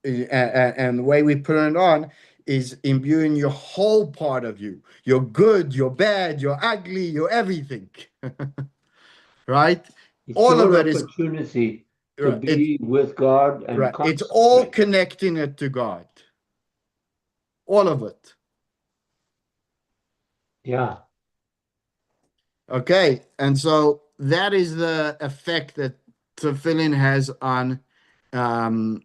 and the way we put it on is imbuing your whole part of you. You're good, you're bad, you're ugly, you're everything. Right? It's All of your it is opportunity to right. be with God and Right. It's all concentrate. connecting it to God. All of it. Yeah. Okay. And so that is the effect that tefillin has um,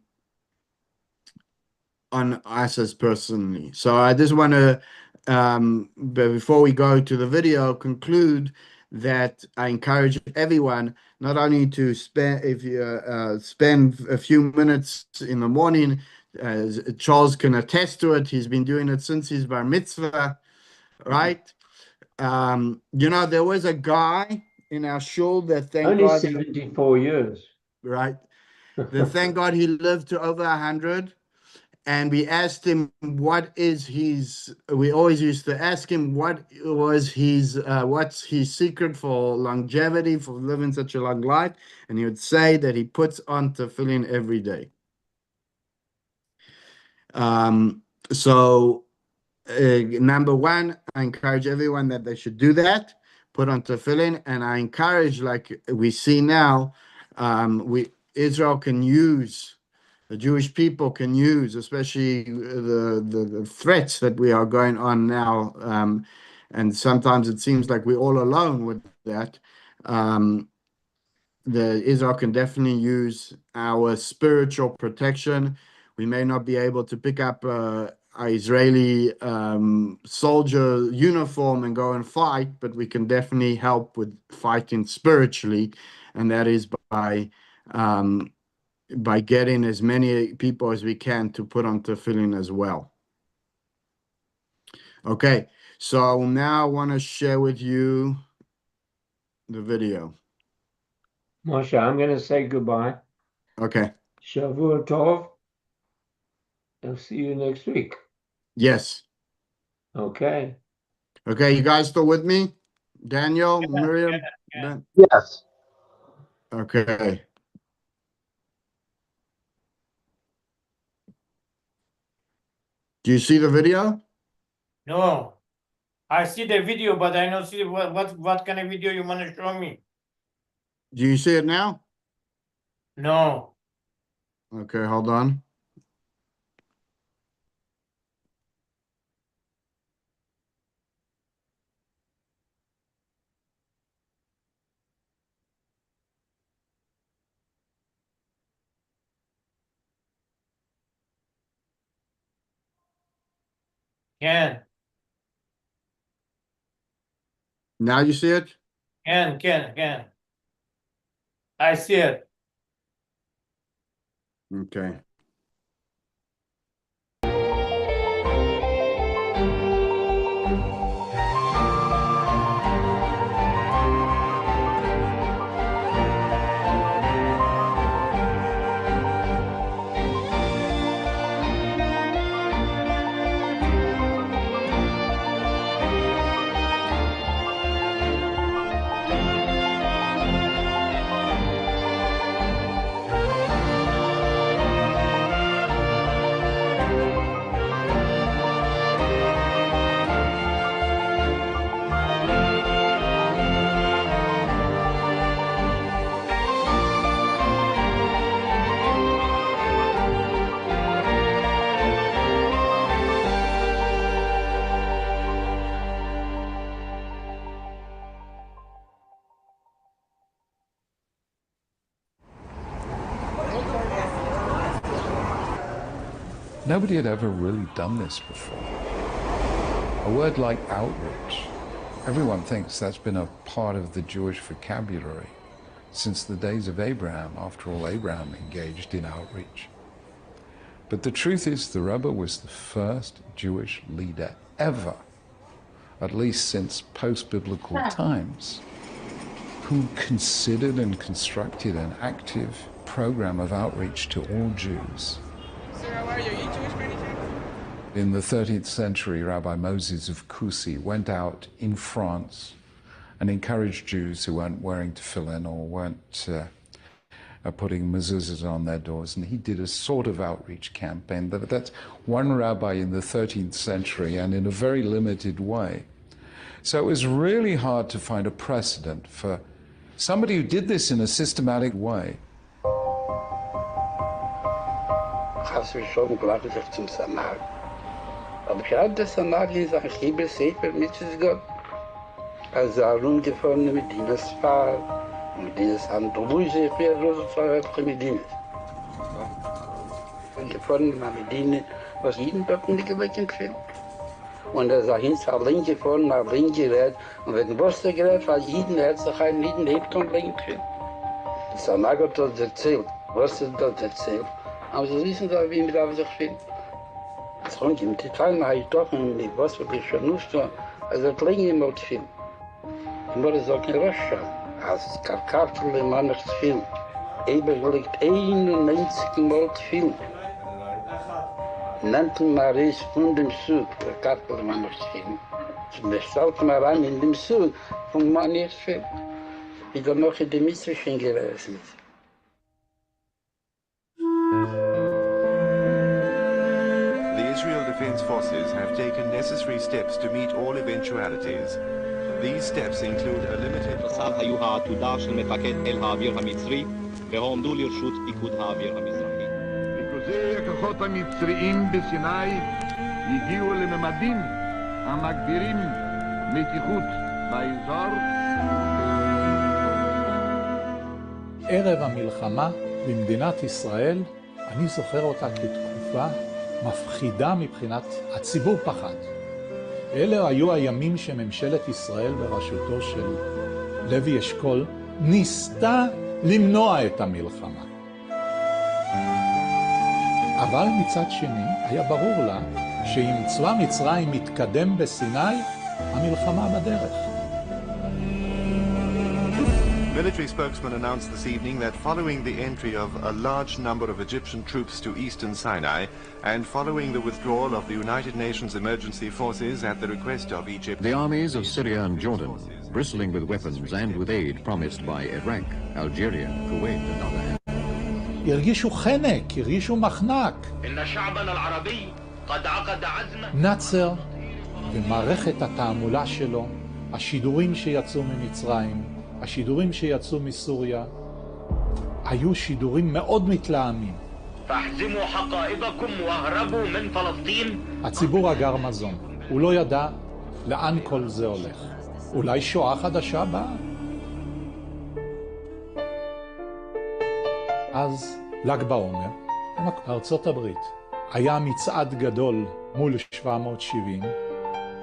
on us as personally. So I just want to, before we go to the video, conclude that I encourage everyone not only to spend, if you spend a few minutes in the morning, as Charles can attest to it, he's been doing it since his bar mitzvah, right? There was a guy in our shul that, thank Only God, 74 years. right? That thank God he lived to over 100. And we asked him we always used to ask him what's his secret for longevity, for living such a long life. And he would say that he puts on tefillin every day. So number one, I encourage everyone that they should do that, put on tefillin. And I encourage, like we see now, Israel can use, the Jewish people can use, especially the threats that we are going on now. And sometimes it seems like we're all alone with that. The Israel can definitely use our spiritual protection. We may not be able to pick up a Israeli soldier uniform and go and fight, but we can definitely help with fighting spiritually, and that is by getting as many people as we can to put on tefillin as well. Okay, so now I want to share with you the video. Moshe, I'm going to say goodbye. Okay. Shavua Tov. I'll see you next week. Yes. Okay. Okay, you guys still with me? Daniel, Miriam? yeah. Ben? Yes. Okay. Do you see the video? No. I see the video, but I don't see what kind of video you want to show me. Do you see it now? No. Okay, hold on. Can. Now you see it? Can. I see it. Okay. Nobody had ever really done this before. A word like outreach, everyone thinks that's been a part of the Jewish vocabulary since the days of Abraham. After all, Abraham engaged in outreach. But the truth is, the Rebbe was the first Jewish leader ever, at least since post-biblical times, who considered and constructed an active program of outreach to all Jews. Sir, how are you? Are you Jewish by any chance? In the 13th century, Rabbi Moses of Kusi went out in France and encouraged Jews who weren't wearing tefillin or weren't putting mezuzahs on their doors, and he did a sort of outreach campaign. That's one rabbi in the 13th century, and in a very limited way. So it was really hard to find a precedent for somebody who did this in a systematic way. חס ושלום גלח sich zum Samar. Aber gerade der Samar ist ein Chibel Sefer mit Gott. Also rumgefahren mit Medinas Fahr, mit Medinas Androbuse, für Rosenfahrer Medinas. Und gefahren nach Medina, was jeden Tag nicht geweckt wird. Und er sagt, ins allein gefahren, nach allein gerät, und wenn was der gerät, weil jeden hat sich ein jeden lebt und bringen können. Der Samar hat das erzählt, was er das erzählt. Aber Sie wissen da, wie wir sich finden. Es kommt im Detail nach doch nicht, was wirklich schon nur so, also das Länge im Film. Und man sagt, in Russia, als Karkartel im Mann nicht viel, eben liegt 91 Mal Film. Nannten Maris von dem Süd, Karkartel im Mann nicht viel. Und wir stellten mal an in dem Süd von Mann nicht viel. Wie dann noch in dem Missverständnis gewesen ist. The Israel Defense Forces have taken necessary steps to meet all eventualities. These steps include a limited... היו העתודה של מפקד אל האוויר המצרי והועמדו לרשות פיקוד האוויר המזרחי. ריכוזי הכוחות המצריים בסיני הגיעו לממדים המגבירים מתיחות באזור. ערב המלחמה במדינת ישראל, אני זוכר אותה כתקופה מפחידה מבחינת הציבור פחד. אלה היו הימים שממשלת ישראל בראשותו של לוי אשכול ניסתה למנוע את המלחמה. אבל מצד שני היה ברור לה שאם צבא מצרים מתקדם בסיני, המלחמה בדרך. Military spokesman announced this evening that following the entry of a large number of Egyptian troops to eastern Sinai and following the withdrawal of the United Nations emergency forces at the request of Egypt, the armies of Syria and Jordan, bristling with weapons and with aid promised by Iraq, Algeria, Kuwait and other. הרגישו חנק, הרגישו מחנק. נאצר ומערכת התעמולה שלו, השידורים שיצאו ממצרים, השידורים שיצאו מסוריה, היו שידורים מאוד מתלהמים. فاحزموا حقائبكم واهربوا من فلسطين. הציבור אגר מזון, הוא לא ידע לאן כל זה הולך. אולי שואה חדשה באה? אז ל"ג בעומר, ארצות הברית, היה מצעד גדול מול 770,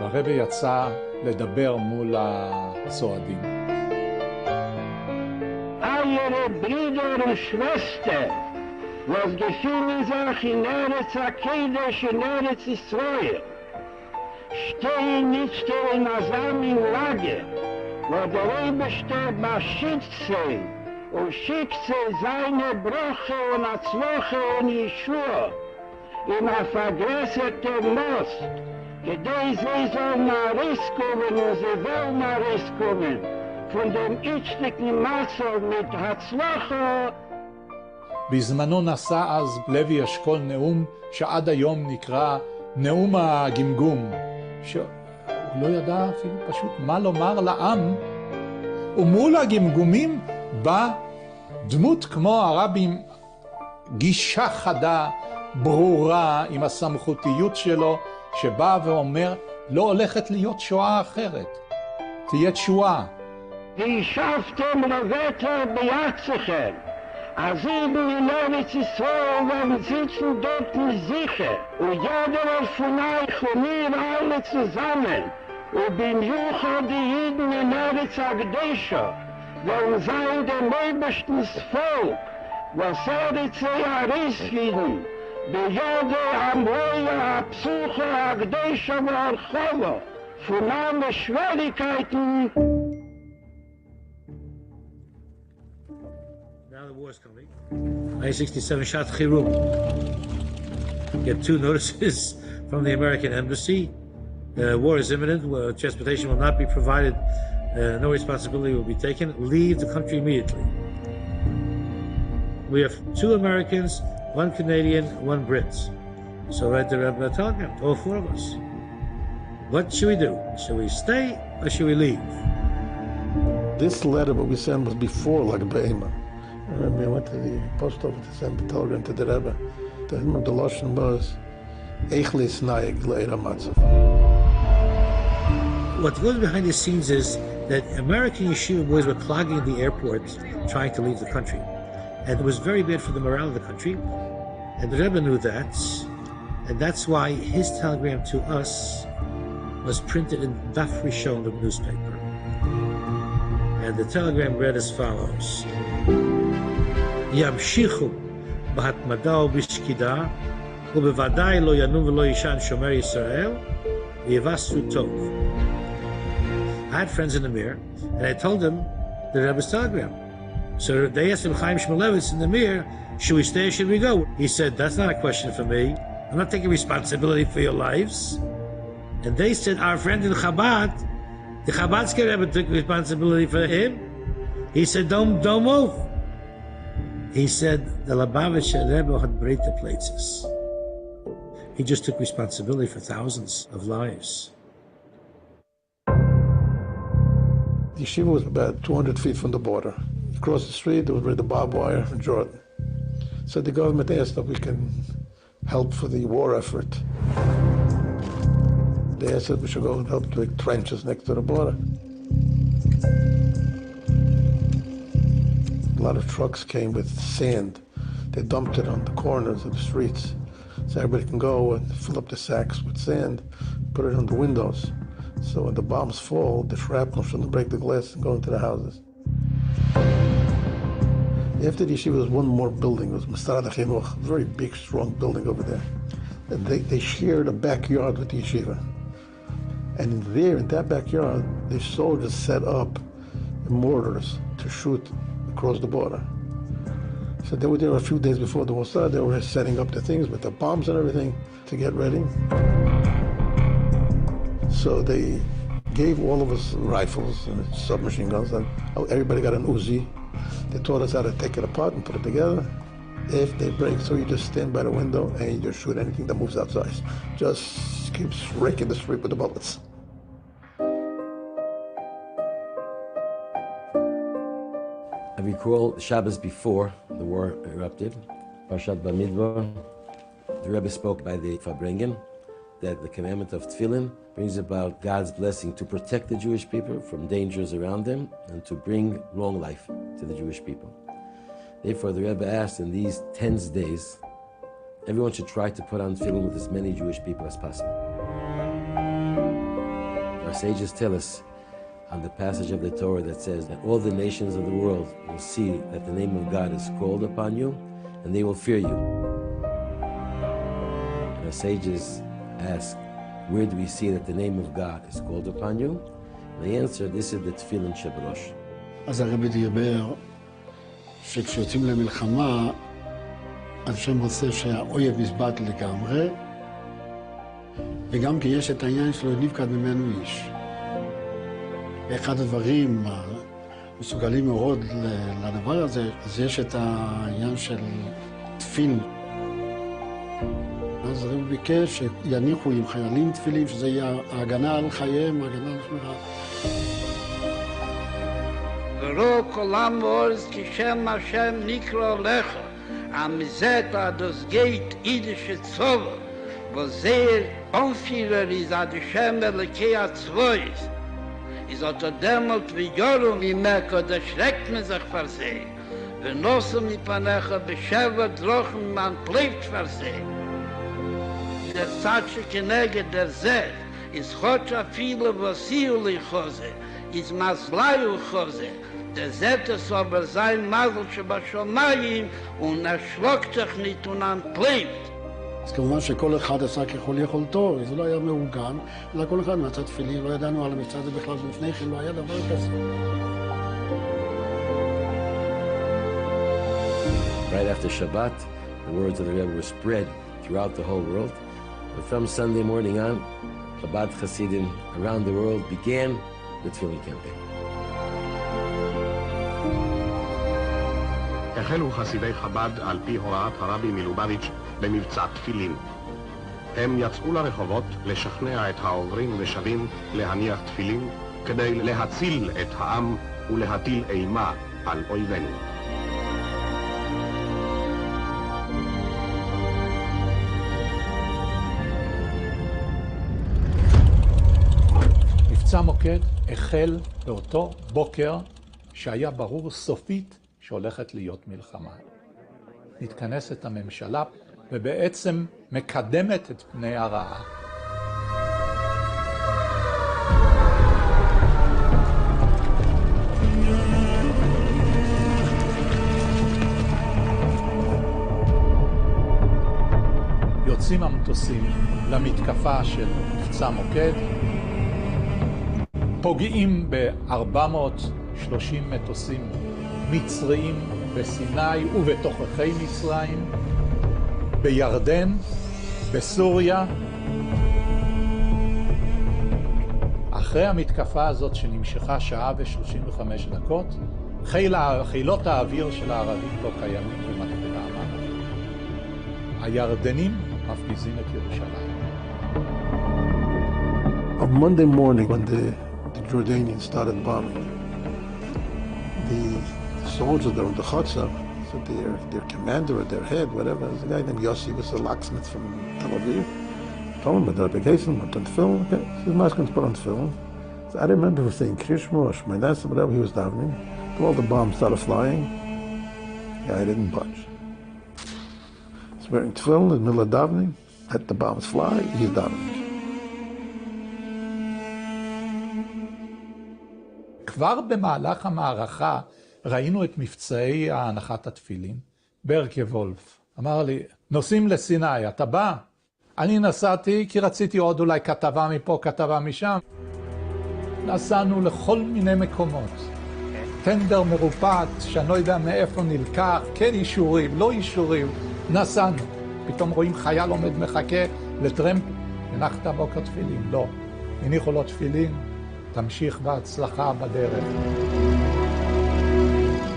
והרבי יצא לדבר מול הצועדים. Ihre Brüder und Schwestern, was gefühlen sich in Eretz Akedesh, in Eretz Israel, stehen nicht in einem Lager, wo der Rebbe beschützt sie und schickt sie seine Brüche und Atzwoche und Yeshua in ein vergrößerter Most, gedei sie sollen nach Riss kommen und sie wollen nach Riss kommen. von dem איצ'טיקן מסר mit הצלחה. בזמנו נשא אז לוי אשכול נאום שעד היום נקרא נאום הגמגום, שהוא לא ידע אפילו פשוט מה לומר לעם, ומול הגמגומים בא דמות כמו הרבי, גישה חדה, ברורה, עם הסמכותיות שלו, שבא ואומר לא הולכת להיות שואה אחרת, תהיה תשועה. והשבתם לבטר בידכם, אז אם ארץ ישראל ומציצו dort sicher, und jeder von euch und wir alle zusammen, und bimiuchad die Jiden in Eretz Agdesha, wollen sein dem oberstens Volk, was Eretz Arisjiden, bejode Amroya, Apsucha, Agdesha und Archova, von allen Schwierigkeiten. Now the war is coming. 1967 Shat Chirum. Get 2 notices from the American embassy. War is imminent. Transportation will not be provided. No responsibility will be taken. Leave the country immediately. We have 2 Americans, 1 Canadian, 1 Brit. So write the Rebbe a telegram, all 4 of us. What should we do? Should we stay or should we leave? This letter, what we sent, was before Lag B'Ema. I remember I went to the post office to send the telegram to the Rebbe. The Lashon was, Eichlis Nayeg Le'era Matzav. What goes behind the scenes is that American yeshiva boys were clogging the airport trying to leave the country. And it was very bad for the morale of the country. And the Rebbe knew that. And that's why his telegram to us was printed in Daf Rishon, the newspaper. And the telegram read as follows. Yamshichu b'hatmada u'b'shkida u'bevadai lo yanum v'lo yishan shomer Yisrael v'yivasu tov. I had friends in the Mir, and I told them the Rebbe's telegram. So they asked him, Chaim Shmulevitz in the Mir, should we stay or should we go? He said, that's not a question for me. I'm not taking responsibility for your lives. And they said, our friend in Chabad, the Chabadski Rebbe took responsibility for him. He said, don't move. He said, the Lubavitcher Rebbe had break the places. He just took responsibility for thousands of lives. The yeshiva was about 200 feet from the border. You across the street, there was the barbed wire in Jordan. So the government asked if we can help for the war effort. They asked if we should go and help to make trenches next to the border. A lot of trucks came with sand. They dumped it on the corners of the streets. So everybody can go and fill up the sacks with sand, put it on the windows. So when the bombs fall, the shrapnel shouldn't break the glass and go into the houses. After the yeshiva, there was one more building. It was Masarad HaChinuch, a very big, strong building over there. And they shared a backyard with the yeshiva. And in that backyard, the soldiers set up mortars to shoot across the border. So they were there a few days before the war started. They were setting up the things with the bombs and everything to get ready. So they gave all of us rifles and submachine guns, and everybody got an Uzi. They taught us how to take it apart and put it together. If they break through, you just stand by the window and you just shoot anything that moves outside. Just keeps raking the street with the bullets. I recall the Shabbos before the war erupted, Parshat Bamidbar. The Rebbe spoke by the Farbrengen that the commandment of Tefillin brings about God's blessing to protect the Jewish people from dangers around them and to bring long life to the Jewish people. Therefore, the Rebbe asked in these tense days, everyone should try to put on Tefillin with as many Jewish people as possible. Our sages tell us on the passage of the Torah that says that all the nations of the world will see that the name of God is called upon you and they will fear you. And our sages ask, where do we see that the name of God is called upon you? And the answer, this is the Tefillin Shebrosh. אז הרבי דיבר שכשיוצאים למלחמה, אז שם רוצה שהאויב מסבט לגמרי, וגם כי יש את העניין שלו נפקד ממנו איש. אחד הדברים המסוגלים מאוד לדבר הזה, אז יש את העניין של תפילין. אז הרב ביקש שיניחו עם חיילים תפילין, שזה יהיה ההגנה על חייהם, ההגנה על שמירה. ורוא כל עם ואורץ כי שם השם נקרא לך, המזאת das geht idische Zoll, wo sehr Anführer ist an die Shem Elekea Zwois. Is hat dämmelt wie Jorum wie Mekka, da schreckt man sich vor sie. Wenn Nossum die Panecha beschewert drochen, man bleibt vor sie. Der Zatsche Kenege der Zeh, is Chotscha viele Vasiuli Chose, is Maslayu Chose, der Zeh es aber sein Masel Shebashomayim und schluckt sich nicht und bleibt. אז כמובן שכל אחד עשה ככל יכולתו, זה לא היה מאורגן, אלא כל אחד מצא תפילין, לא ידענו על המבצע הזה בכלל, לפני כן לא היה דבר כזה. Right after Shabbat, the words of the Rebbe were spread throughout the whole world. But from Sunday morning on, Chabad Hasidim around the world began the Tefillin campaign. החלו חסידי חב"ד על פי הוראת הרבי מלובביץ' במבצע תפילין. הם יצאו לרחובות לשכנע את העוברים ושבים להניח תפילין כדי להציל את העם ולהטיל אימה על אויבינו. מבצע מוקד החל באותו בוקר שהיה ברור סופית שהולכת להיות מלחמה. מתכנסת הממשלה ובעצם מקדמת את פני הרעה. יוצאים המטוסים למתקפה של מבצע מוקד, פוגעים ב-430 מטוסים מצריים בסיני ובתוככי מצרים, בירדן, בסוריה. אחרי המתקפה הזאת שנמשכה שעה ו-35 דקות, חילות האוויר של הערבים לא קיימים כמעט ברעמה. הירדנים מפגיזים את ירושלים. On Monday morning, when the Jordanians started bombing, the soldiers that were in the chutzner, so their commander or their head, whatever, was a guy named Yossi, was a locksmith from Tel Aviv. Told him about the Rebbe, went on film. Okay, so his mask was put on film. So I remember he was saying Krishma or Shmeinas, whatever he was davening. All the bombs started flying. Yeah, I didn't budge. He's wearing tefillin in the middle of davening. Let the bombs fly, he's davening. כבר במהלך המערכה ראינו את מבצעי ההנחת התפילין. ברקה וולף אמר לי, נוסעים לסיני, אתה בא? אני נסעתי כי רציתי עוד אולי כתבה מפה, כתבה משם. נסענו לכל מיני מקומות. טנדר מרופט, שאני לא יודע מאיפה נלקח, כן אישורים, לא אישורים. נסענו. פתאום רואים חייל עומד מחכה לטרמפ. הנחת בוקר תפילין? לא. הניחו לו תפילין. תמשיך בהצלחה בדרך.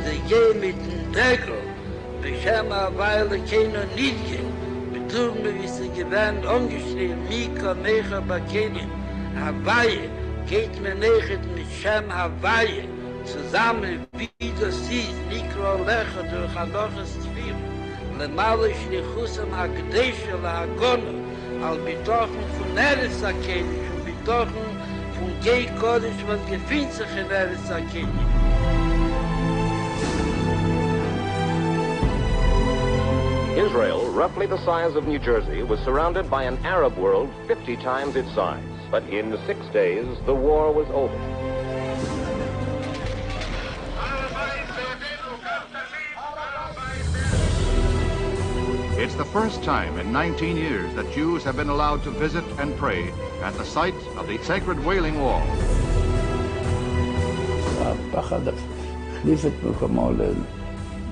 זה גאה מתנדגו, בשם הווילה כנו נידגן, בטור מביסה גוון אונגשרים, מיקה מיכה בקנים, הוויה, geht menechet mit Shem Havaya, zusammen wie das ist, Nikro Lecha durch Hanoches Tfil, למעלה שליחוסם הקדשה להגונו, על ביטוחן von Eretz HaKenish und ביטוחן von Gei Kodesh, was gefindt sich in Eretz HaKenish. Israel, roughly the size of New Jersey, was surrounded by an Arab world 50 times its size. But in 6 days, the war was over. It's the first time in 19 years that Jews have been allowed to visit and pray at the site of the sacred Wailing Wall. הפחד החליף את מקומו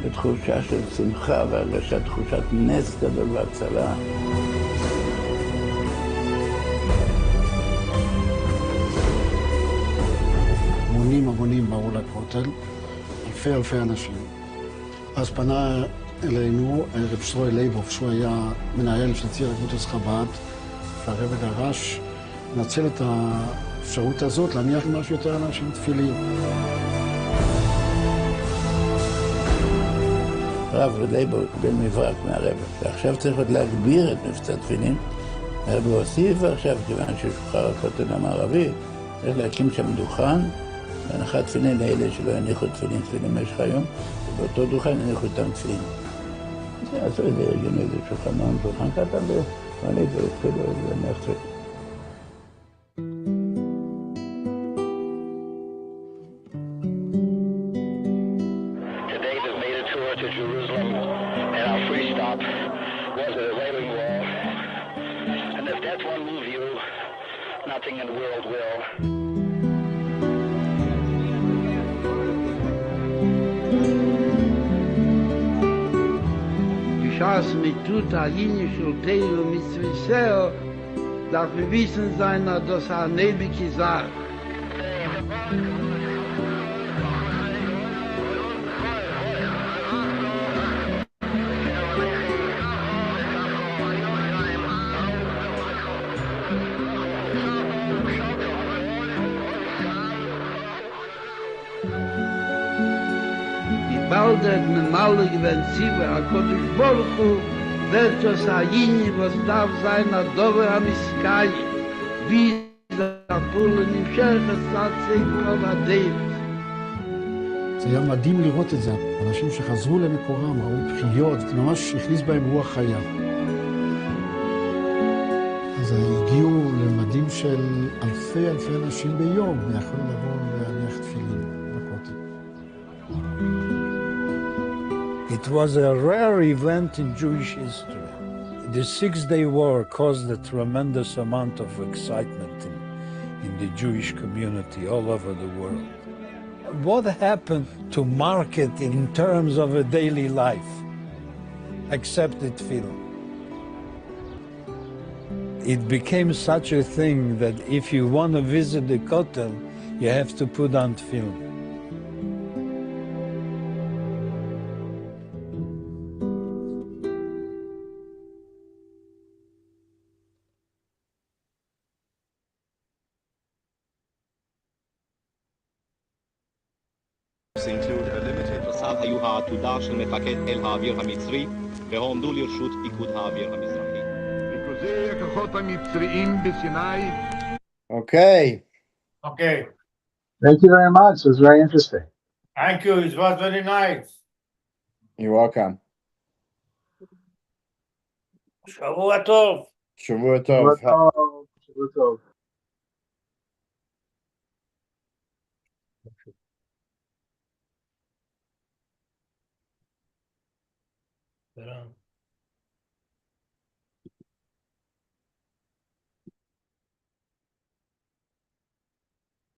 לתחושה של שמחה והרגשת תחושת נס גדול והצלה. המונים באו לכותל, אלפי אנשים. אז פנה אלינו רב שטרוי לייבוב, שהוא היה מנהל של ציר אגודות חב"ד, והרב דרש לנצל את האפשרות הזאת להניח משהו יותר אנשים תפילין. הרב לייבוב קיבל מברק מהרב, ועכשיו צריך עוד להגביר את מבצע תפילין. הרב הוסיף עכשיו, כיוון ששוחרר הכותל המערבי, צריך להקים שם דוכן, והנחת תפילין לאלה שלא יניחו תפילין במשך היום, ובאותו דוכן יניחו איתם תפילין. עשו איזה ארגנו איזה שולחנון, דוכן קטן ועלית והתחילו להניח תפילין. Today they've made a tour to Jerusalem, and our free stop was at the Wailing Wall. And if that won't move you, nothing in the world will. Schaß mit tut a linie schulteil und mit Zwiseo, darf wir wissen sein, dass nebige Sache. Bald hat mir mal gewinnt Ziva, a Kodesh Baruch Hu, wird das a Yini, was darf sein, a Dover am Iskayi, wie der Pullen im Scherches Satzig und a David. זה היה מדהים לראות את זה, אנשים שחזרו למקורם, ראו בחיות, זה ממש הכניס בהם רוח חיה. אז הגיעו למדים של אלפי אנשים ביום, ויכולו לבוא להניח תפילין בכותל. It was a rare event in Jewish history. The Six-Day War caused a tremendous amount of excitement in the Jewish community all over the world. What happened to mark it in terms of a daily life, except the tefillin? It became such a thing that if you want to visit the Kotel, you have to put on tefillin. orders include a limited... נוסף היו העתודה של מפקד חיל האוויר המצרי, והועמדו לרשות פיקוד האוויר המזרחי. ריכוזי הכוחות המצריים בסיני. Okay. Okay. Thank you very much. It was very interesting. Thank you. It was very nice. You're welcome. שבוע טוב. Shavua Tov. Shavua Tov. But,